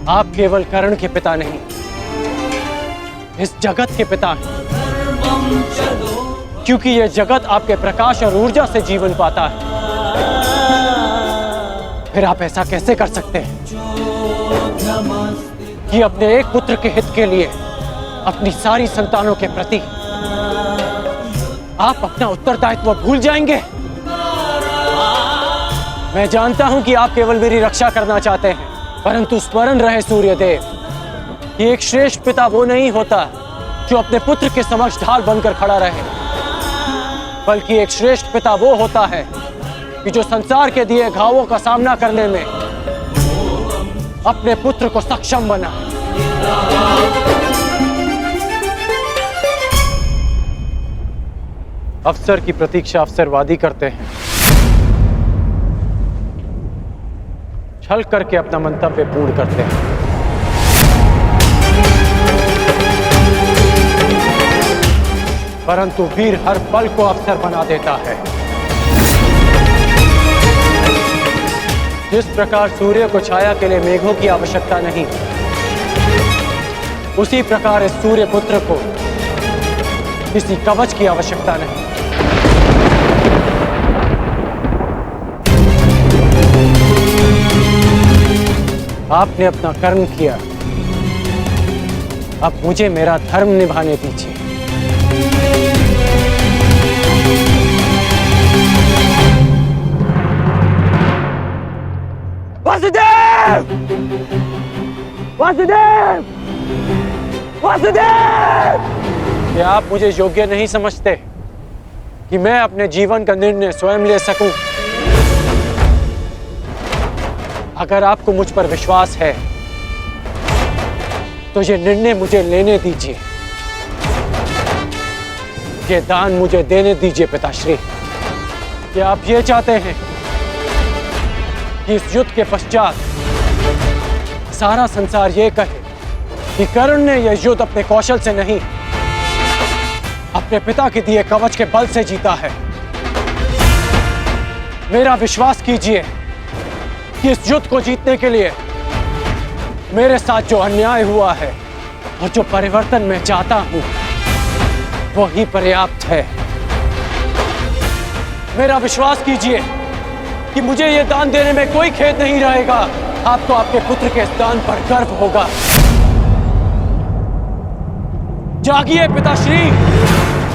S2: आप केवल कर्ण के पिता नहीं, इस जगत के पिता हैं। क्योंकि यह जगत आपके प्रकाश और ऊर्जा से जीवन पाता है। फिर आप ऐसा कैसे कर सकते हैं कि अपने एक पुत्र के हित के लिए अपनी सारी संतानों के प्रति आप अपना उत्तरदायित्व भूल जाएंगे? मैं जानता हूं कि आप केवल मेरी रक्षा करना चाहते हैं, परंतु स्मरण रहे सूर्यदेव कि एक श्रेष्ठ पिता वो नहीं होता जो अपने पुत्र के समक्ष ढाल बनकर खड़ा रहे, बल्कि एक श्रेष्ठ पिता वो होता है कि जो संसार के दिए घावों का सामना करने में अपने पुत्र को सक्षम बना। अवसर की प्रतीक्षा अवसरवादी करते हैं, छल करके अपना मंतव्य पूर्ण करते हैं। परंतु वीर हर पल को अवसर बना देता है। जिस प्रकार सूर्य को छाया के लिए मेघों की आवश्यकता नहीं, उसी प्रकार इस सूर्य पुत्र को किसी कवच की आवश्यकता नहीं। आपने अपना कर्म किया, अब मुझे मेरा धर्म निभाने दीजिए। वासुदेव! वासुदेव! वासुदेव! क्या आप मुझे योग्य नहीं समझते कि मैं अपने जीवन का निर्णय स्वयं ले सकूं? अगर आपको मुझ पर विश्वास है तो ये निर्णय मुझे लेने दीजिए, ये दान मुझे देने दीजिए पिताश्री। क्या आप ये चाहते हैं कि इस युद्ध के पश्चात सारा संसार ये कहे कि कर्ण ने यह युद्ध अपने कौशल से नहीं, अपने पिता के दिए कवच के बल से जीता है? मेरा विश्वास कीजिए कि इस युद्ध को जीतने के लिए मेरे साथ जो अन्याय हुआ है और जो परिवर्तन मैं चाहता हूं वो ही पर्याप्त है। मेरा विश्वास कीजिए कि मुझे ये दान देने में कोई खेद नहीं रहेगा। आपको आपके पुत्र के इस दान पर गर्व होगा। जागिए पिताश्री,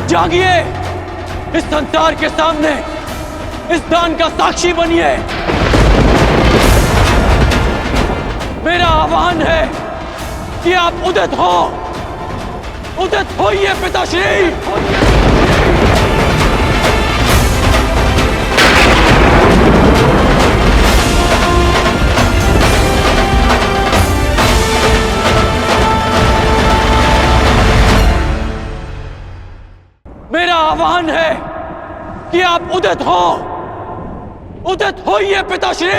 S2: जागिए, इस संसार के सामने इस दान का साक्षी बनिए। मेरा आह्वान है कि आप उदित होइए पिताश्री। मेरा आह्वान है कि आप उदित होइए पिताश्री।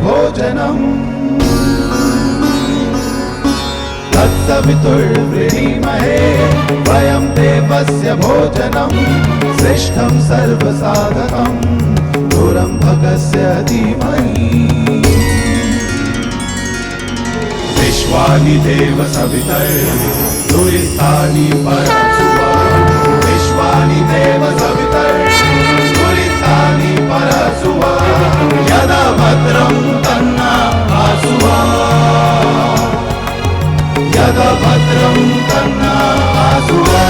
S6: भोजनम् तत्सवितुर्वृणीमहे वयं देवस्य भोजनं श्रेष्ठं सर्वसाधकं दूरं भगस्य धीमहि विश्वानि देव सवितर्दुरितानि परशुवा विश्वानि देव सवितर्दुरितानि परशुवा यदा भद्रं तन्ना आसुवा यदा भद्रं तन्ना आसुवा।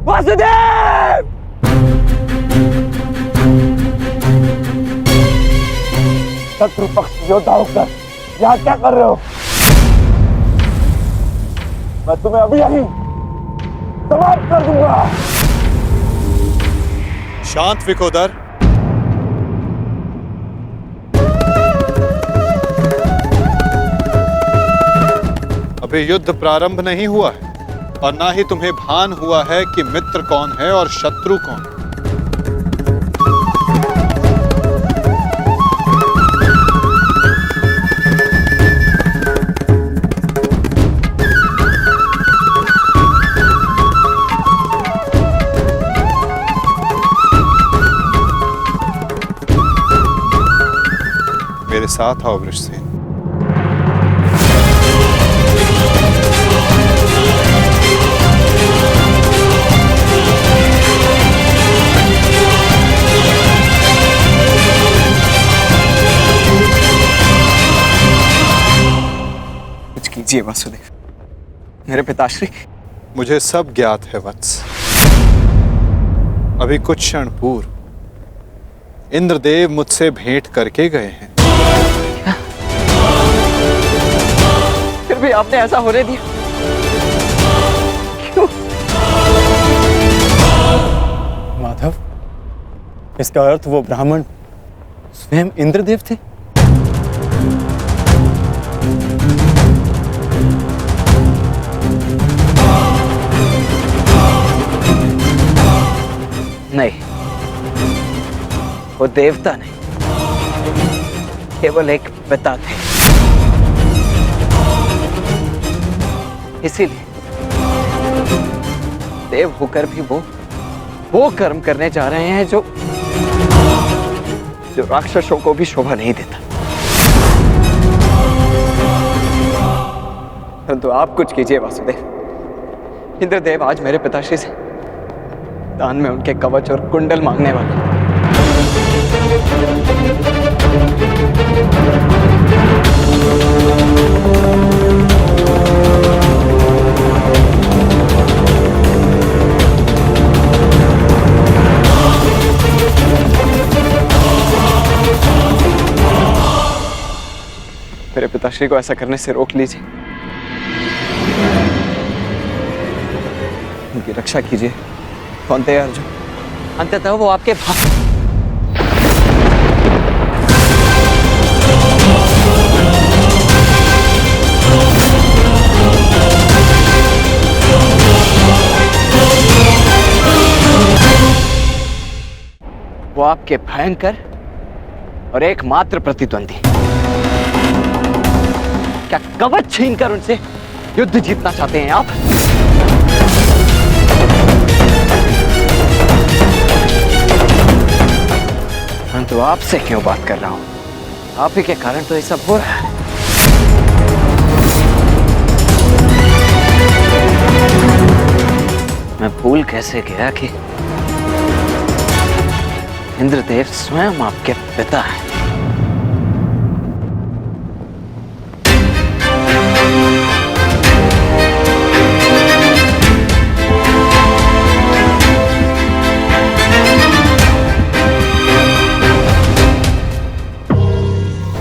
S8: वासुदेव!
S12: शत्रु पक्ष योद्धा होकर यहाँ क्या कर रहे हो? मैं तुम्हें अभी यहीं समाप्त कर दूंगा।
S1: शांत विकोदर। अभी युद्ध प्रारंभ नहीं हुआ है और ना ही तुम्हें भान हुआ है कि मित्र कौन है और शत्रु कौन। मेरे साथ आओ वृषसेन।
S8: कीजिए वासुदेव, मेरे पिताश्री।
S1: मुझे सब ज्ञात है वत्स। अभी कुछ क्षण पूर्व इंद्रदेव मुझसे भेंट करके गए हैं।
S8: फिर भी आपने ऐसा होने दिया क्यों?
S10: माधव, इसका अर्थ वो ब्राह्मण स्वयं इंद्रदेव थे?
S8: नहीं, वो देवता नहीं, केवल एक पिता थे। इसीलिए देव होकर भी वो कर्म करने जा रहे हैं जो राक्षसों को भी शोभा नहीं देता। परंतु आप कुछ कीजिए वासुदेव। इंद्रदेव आज मेरे पिताश्री से दान में उनके कवच और कुंडल मांगने वाले। मेरे पिताश्री को ऐसा करने से रोक लीजिए, उनकी रक्षा कीजिए। कौन थे अर्जुन? अंततः वो आपके वो आपके भयंकर और एकमात्र प्रतिद्वंदी। क्या कवच छीनकर उनसे युद्ध जीतना चाहते हैं आप? परंतु आपसे क्यों बात कर रहा हूं? आप ही के कारण तो ये सब हो रहा है। मैं भूल कैसे गया कि इंद्रदेव स्वयं आपके पिता हैं।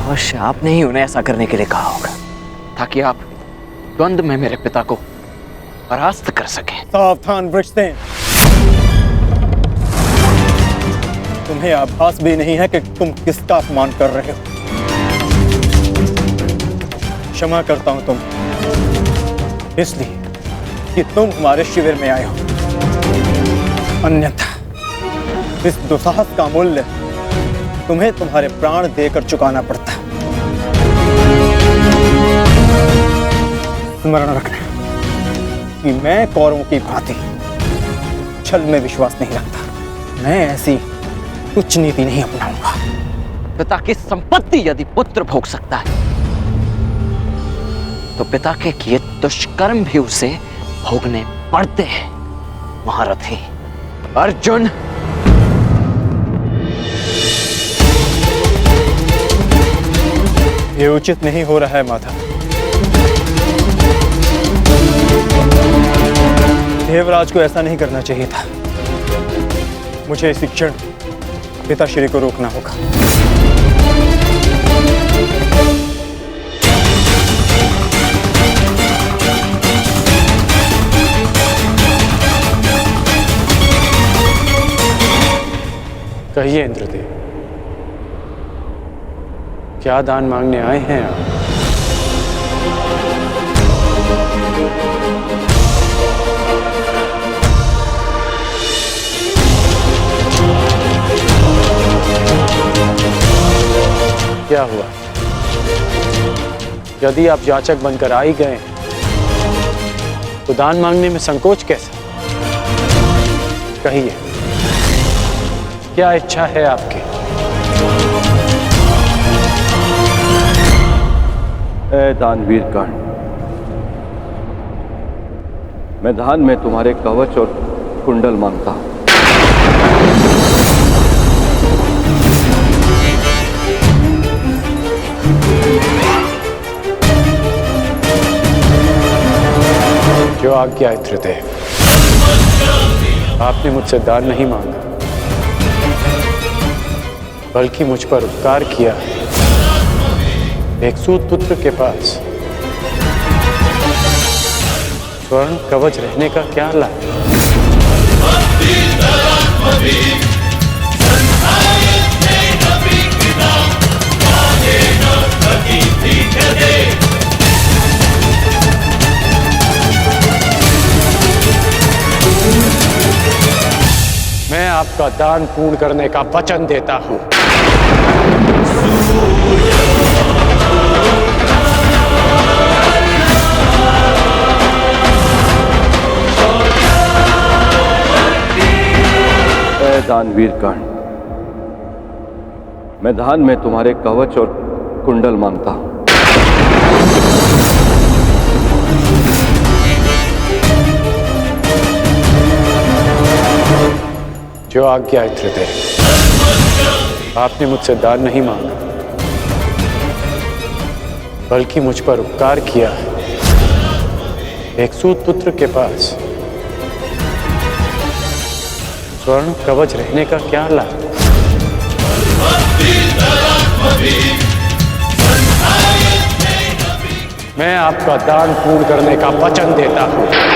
S8: अवश्य आपने ही उन्हें ऐसा करने के लिए कहा होगा, ताकि आप द्वंद्व में मेरे पिता को परास्त कर सकें।
S10: सावधान वृषसेन, तुम्हें आभास भी नहीं है कि तुम किसका अपमान कर रहे हो। क्षमा करता हूं तुम, इसलिए कि तुम हमारे शिविर में आए हो, अन्यथा इस दुस्साहस का मूल्य तुम्हें तुम्हारे प्राण देकर चुकाना पड़ता। स्मरण रखना कि मैं कौरवों की भांति छल में विश्वास नहीं रखता। मैं ऐसी कुछ नीति नहीं अपनाऊंगा।
S8: पिता की संपत्ति यदि पुत्र भोग सकता है, तो पिता के किए दुष्कर्म भी उसे भोगने पड़ते हैं। महारथी अर्जुन,
S10: ये उचित नहीं हो रहा है माता। देवराज को ऐसा नहीं करना चाहिए था। मुझे इसी क्षण पिताश्री को रोकना होगा।
S2: कहिए इंद्रदेव, क्या दान मांगने आए हैं आप? क्या हुआ? यदि आप याचक बनकर आ ही गए तो दान मांगने में संकोच कैसा? कहिए, क्या इच्छा है आपकी?
S12: ऐ दानवीर कर्ण, मैं दान में तुम्हारे कवच और कुंडल मांगता हूं।
S2: जो आज्ञा इंद्रदेव। आपने मुझसे दान नहीं मांगा, बल्कि मुझ पर उपकार किया है। एक सूत पुत्र के पास स्वर्ण कवच रहने का क्या लाभ? मैं आपका दान पूर्ण करने का वचन देता हूं।
S12: ऐ दानवीर कर्ण, मैं दान में तुम्हारे कवच और कुंडल मांगता हूं।
S2: जो आज्ञा इंद्रदेव। आपने मुझसे दान नहीं मांगा, बल्कि मुझ पर उपकार किया है। एक सूत पुत्र के पास स्वर्ण कवच रहने का क्या लाभ? मैं आपका दान पूर्ण करने का वचन देता हूं।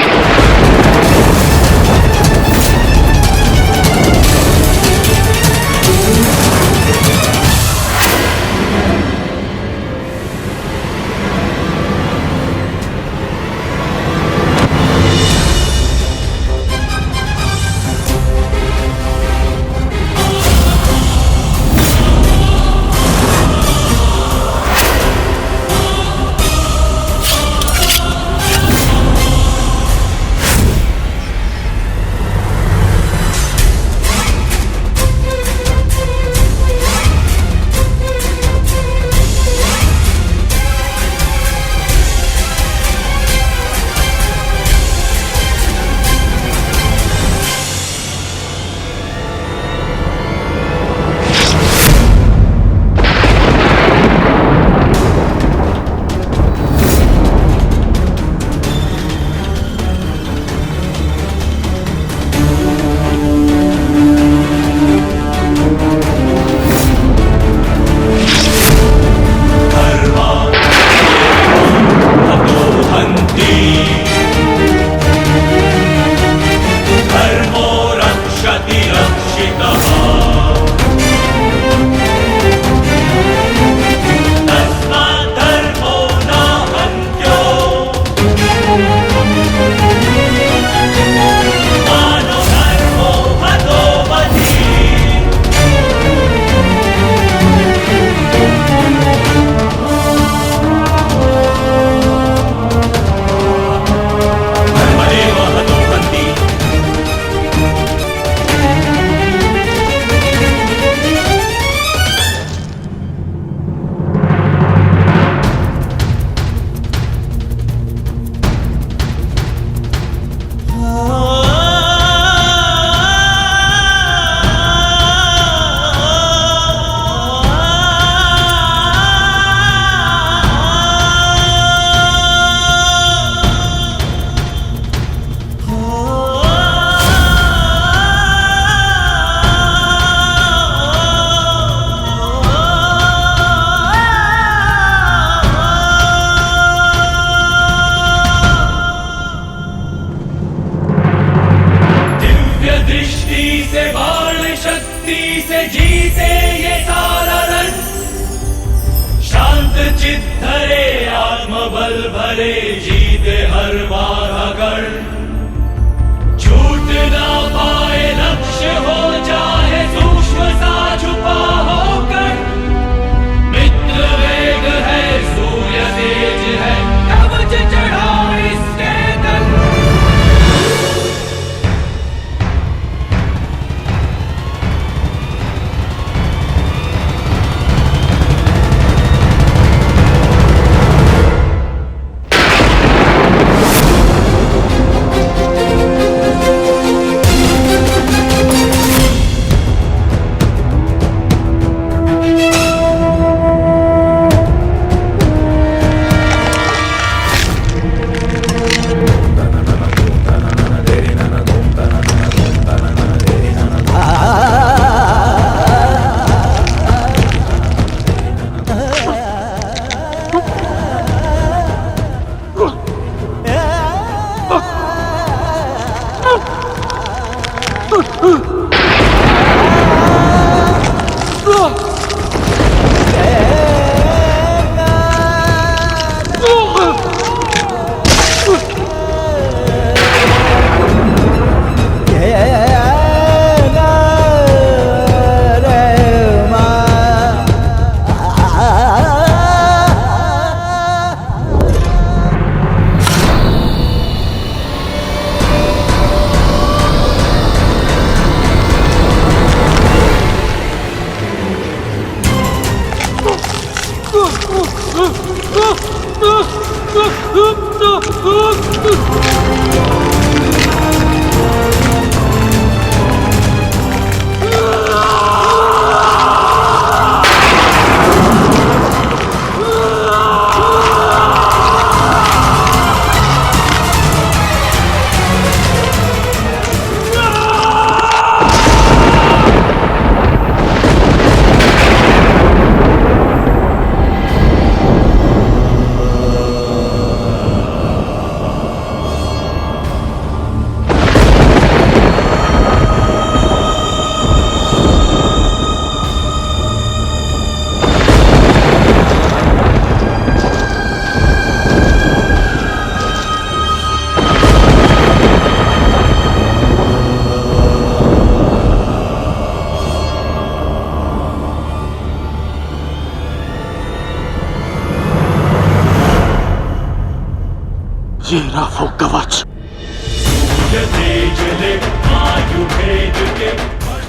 S2: ये रहा वो कवच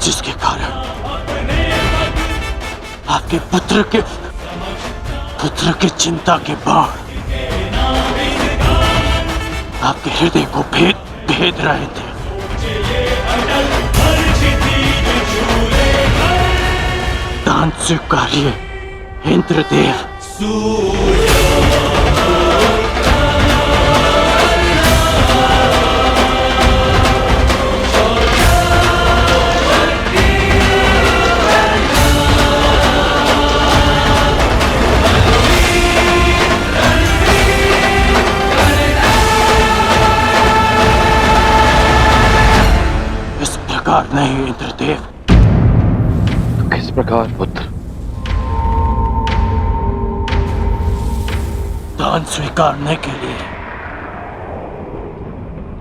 S2: जिसके कारण आपके पुत्र के चिंता के बाण आपके हृदय को भेद रहे थे। दान स्वीकारिए इंद्रदेव। इस प्रकार नहीं इंद्रदेव।
S12: तो किस प्रकार पुत्र?
S2: दान स्वीकारने के लिए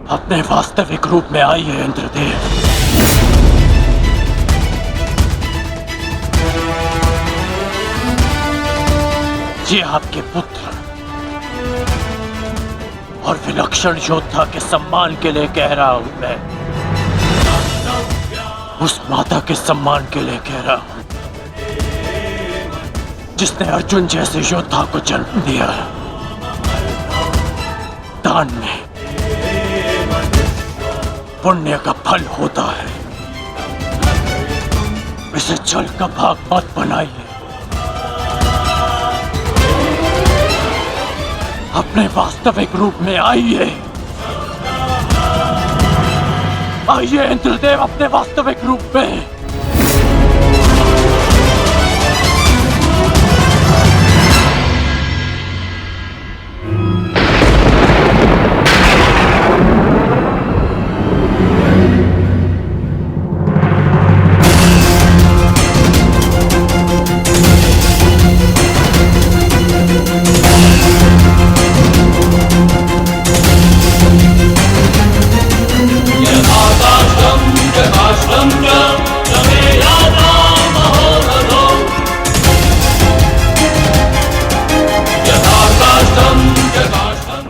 S2: अपने वास्तविक रूप में आइए इंद्रदेव। ये आपके पुत्र और विलक्षण योद्धा के सम्मान के लिए कह रहा हूं मैं। उस माता के सम्मान के लिए कह रहा हूं जिसने अर्जुन जैसे योद्धा को जन्म दिया। दान में पुण्य का फल होता है। इसे जल का भाग मत बनाइए। अपने वास्तविक रूप में आइए। आइए इंद्रदेव अपने वास्तविक रूप में।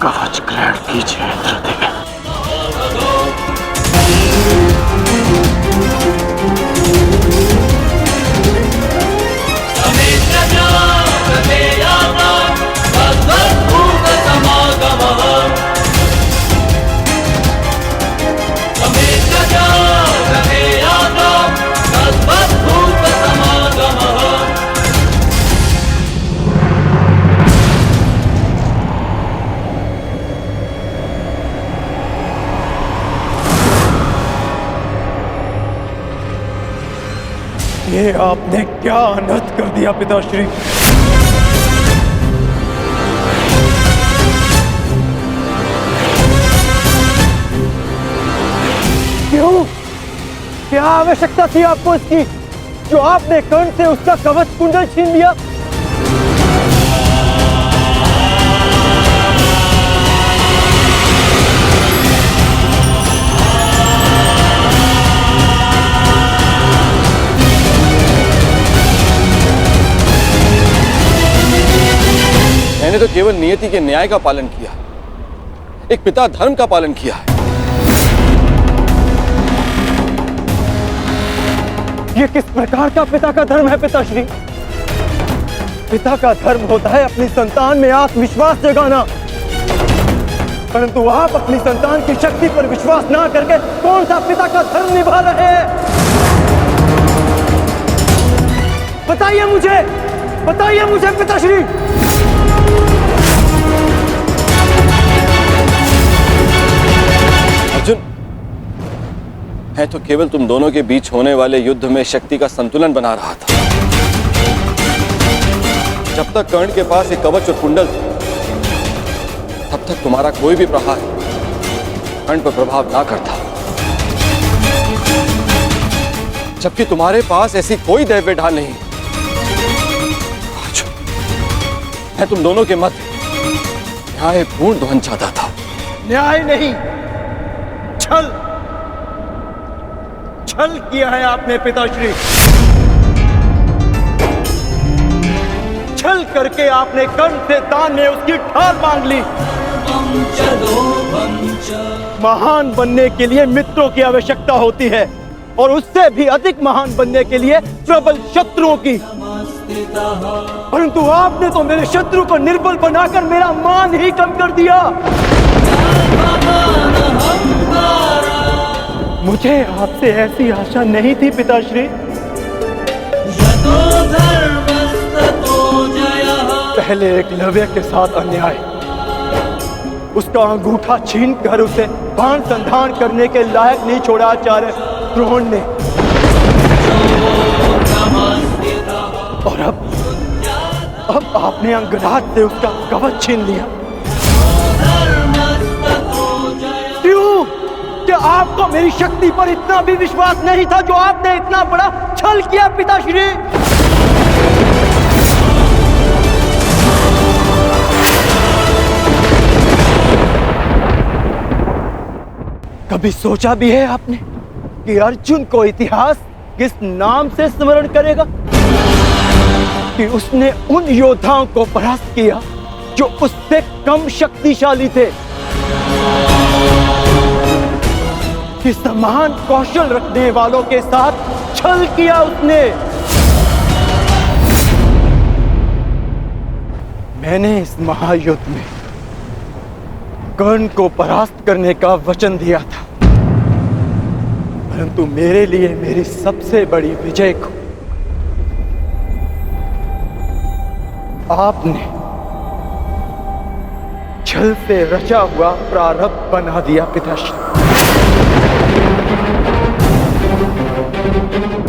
S2: कवच ग्रहण कीजिए इंद्रदेव।
S10: ये आपने क्या अनर्थ कर दिया पिताश्री। क्यों? क्या आवश्यकता थी आपको इसकी, जो आपने कर्ण से उसका कवच कुंडल छीन लिया?
S12: मैंने तो केवल नियति के न्याय का पालन किया, एक पिता धर्म का पालन किया है।
S10: ये किस प्रकार का पिता का धर्म है पिताश्री? पिता का धर्म होता है अपनी संतान में आत्मविश्वास जगाना, परंतु आप अपनी संतान की शक्ति पर विश्वास ना करके कौन सा पिता का धर्म निभा रहे हैं? बताइए मुझे पिताश्री।
S12: अर्जुन, मैं तो केवल तुम दोनों के बीच होने वाले युद्ध में शक्ति का संतुलन बना रहा था। जब तक कर्ण के पास एक कवच और कुंडल थे, तब तक तुम्हारा कोई भी प्रहार कर्ण पर प्रभाव ना करता। जबकि तुम्हारे पास ऐसी कोई दैव्य ढाल नहीं। मैं तुम दोनों के मध्य न्यायपूर्ण ध्वनि चाहता था।
S10: न्याय नहीं, छल किया है आपने पिताश्री। छल करके आपने कर्ण से दान में उसकी ढाल मांग ली। महान बनने के लिए मित्रों की आवश्यकता होती है और उससे भी अधिक महान बनने के लिए प्रबल शत्रुओं की। परंतु आपने तो मेरे शत्रु को निर्बल बनाकर मेरा मान ही कम कर दिया। मुझे आपसे ऐसी आशा नहीं थी पिताश्री। पहले एकलव्य के साथ अन्याय, उसका अंगूठा छीन कर उसे बाण संधान करने के लायक नहीं छोड़ा आचार्य द्रोण ने, और अब आपने अंगराज से उसका कवच छीन लिया। क्यों? क्या आपको मेरी शक्ति पर इतना भी विश्वास नहीं था जो आपने इतना बड़ा छल किया पिताश्री? कभी सोचा भी है आपने कि अर्जुन को इतिहास किस नाम से स्मरण करेगा? कि उसने उन योद्धाओं को परास्त किया जो उससे कम शक्तिशाली थे, कि समान कौशल रखने वालों के साथ छल किया उसने। मैंने इस महायुद्ध में कर्ण को परास्त करने का वचन दिया था, परंतु मेरे लिए मेरी सबसे बड़ी विजय को आपने छल से रचा हुआ प्रारब्ध बना दिया पिताश्री।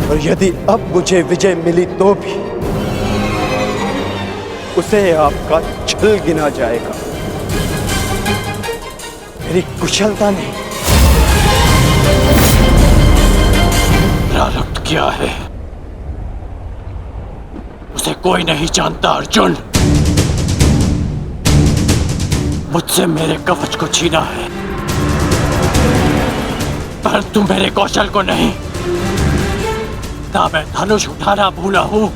S10: और यदि अब मुझे विजय मिली तो भी उसे आपका छल गिना जाएगा, मेरी कुशलता नहीं।
S2: प्रारब्ध क्या है उसे कोई नहीं जानता अर्जुन। मुझसे मेरे कवच को छीना है, परंतु मेरे कौशल को नहीं। ना मैं धनुष उठाना भूला हूं,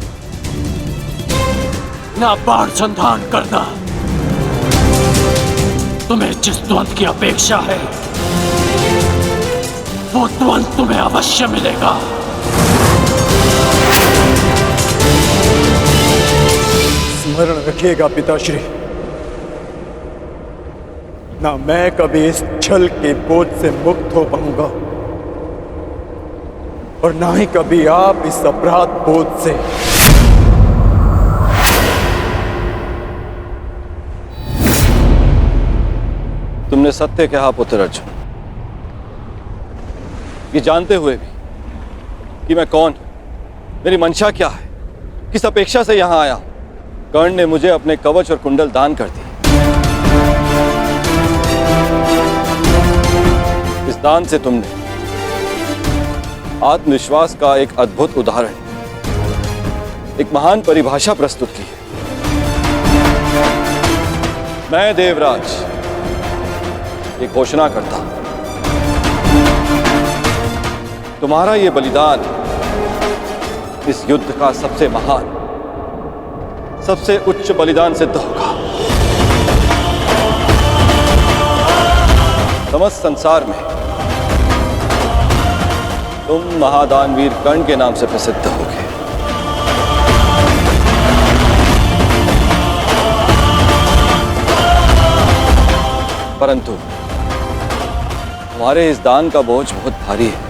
S2: ना बाण संधान करना। तुम्हें जिस द्वंद की अपेक्षा है वो द्वंद तुम्हें अवश्य मिलेगा।
S10: स्मरण रखिएगा पिताश्री, ना मैं कभी इस छल के बोझ से मुक्त हो पाऊंगा और ना ही कभी आप इस अपराध बोझ से।
S12: तुमने सत्य कहा पुत्र अर्जुन, ये जानते हुए भी कि मैं कौन हूं, मेरी मंशा क्या है, किस अपेक्षा से यहां आया हूं। कर्ण ने मुझे अपने कवच और कुंडल दान कर दिए। इस दान से तुमने आत्मविश्वास का एक अद्भुत उदाहरण, एक महान परिभाषा प्रस्तुत की है। मैं देवराज ये घोषणा करता हूं, तुम्हारा ये बलिदान इस युद्ध का सबसे महान, सबसे उच्च बलिदान सिद्ध होगा। समस्त संसार में तुम महादानवीर कर्ण के नाम से प्रसिद्ध होगे। परंतु तुम्हारे इस दान का बोझ बहुत भारी है।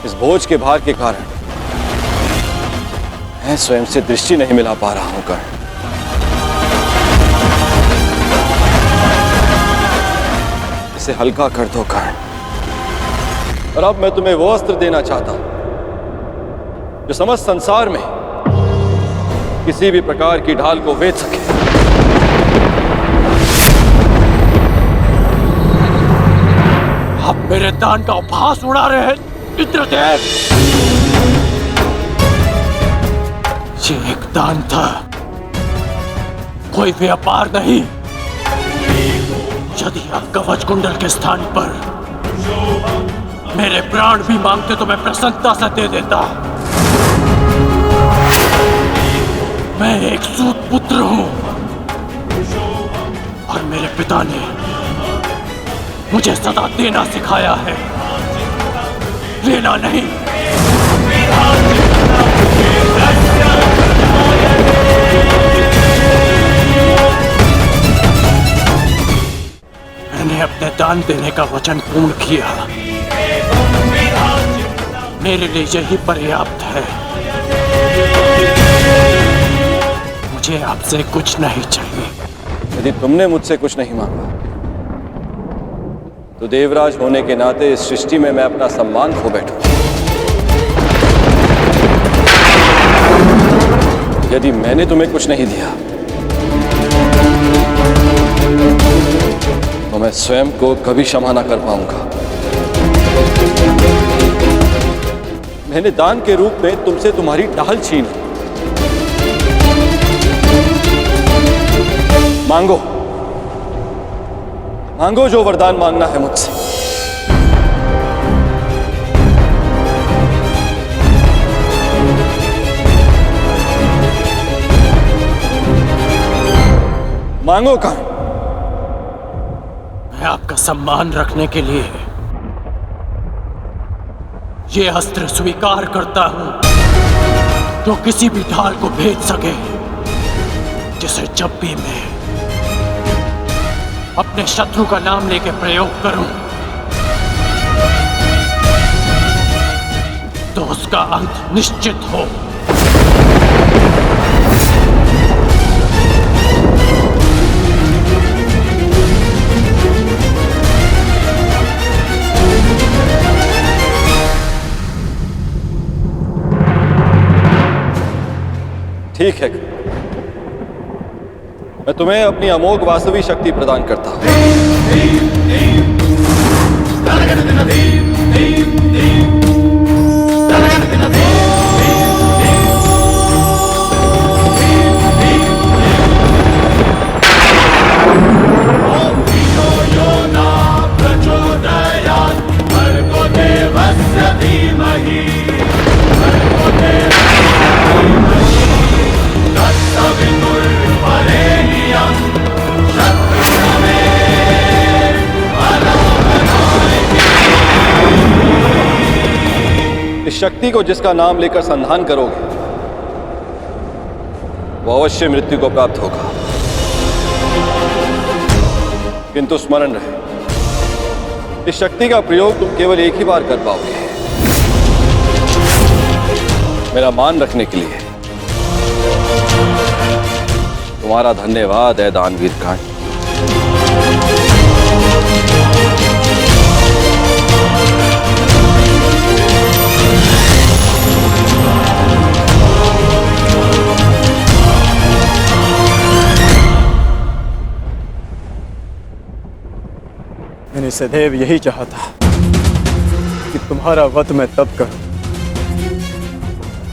S12: इस बोझ के भार के कारण मैं स्वयं से दृष्टि नहीं मिला पा रहा हूं कर्ण। इसे हल्का कर दो कर्ण। और अब मैं तुम्हें वो अस्त्र देना चाहता हूं जो समस्त संसार में किसी भी प्रकार की ढाल को वेध सके।
S2: आप मेरे दान का उपहास उड़ा रहे हैं इंद्रदेव। ये एक दान था, कोई व्यापार नहीं। यदि आप कवच कुंडल के स्थान पर मेरे प्राण भी मांगते तो मैं प्रसन्नता से दे देता। मैं एक सूत पुत्र हूं और मेरे पिता ने मुझे सदा देना सिखाया है, लेना नहीं। मैंने अपने दान देने का वचन पूर्ण किया, मेरे लिए यही पर्याप्त है। मुझे आपसे कुछ नहीं चाहिए।
S12: यदि तुमने मुझसे कुछ नहीं मांगा तो देवराज होने के नाते इस सृष्टि में मैं अपना सम्मान खो बैठूं। यदि मैंने तुम्हें कुछ नहीं दिया तो मैं स्वयं को कभी क्षमा ना कर पाऊंगा। मैंने दान के रूप में तुमसे तुम्हारी ढाल छीन ली। मांगो, मांगो जो वरदान मांगना है मुझसे। मांगो कर्ण।
S2: मैं आपका सम्मान रखने के लिए ये अस्त्र स्वीकार करता हूं, जो किसी भी ढाल को भेद सके, जिसे जब भी मैं अपने शत्रु का नाम लेके प्रयोग करूं तो उसका अंत निश्चित हो।
S12: ठीक है, मैं तुम्हें अपनी अमोघ वास्तवी शक्ति प्रदान करता हूं। इस शक्ति को जिसका नाम लेकर संधान करोगे वो अवश्य मृत्यु को प्राप्त होगा, किंतु स्मरण रहे, इस शक्ति का प्रयोग तुम केवल एक ही बार कर पाओगे, मेरा मान रखने के लिए। तुम्हारा धन्यवाद है दानवीर कर्ण।
S2: मैंने सदैव यही चाहा था कि तुम्हारा वध मैं तब करूं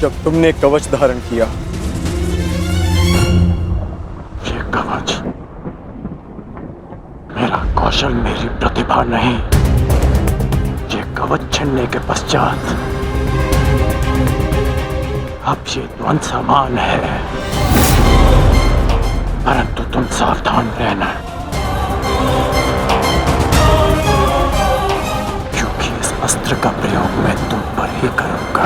S2: जब तुमने कवच धारण किया। ये कवच मेरा कौशल, मेरी प्रतिभा नहीं। ये कवच छीनने के पश्चात अब ये द्वंद समान है, परंतु तुम सावधान रहना, अस्त्र का प्रयोग मैं तुम पर ही करूंगा।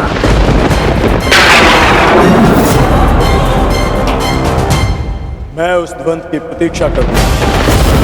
S2: मैं उस द्वंद की प्रतीक्षा करूंगा।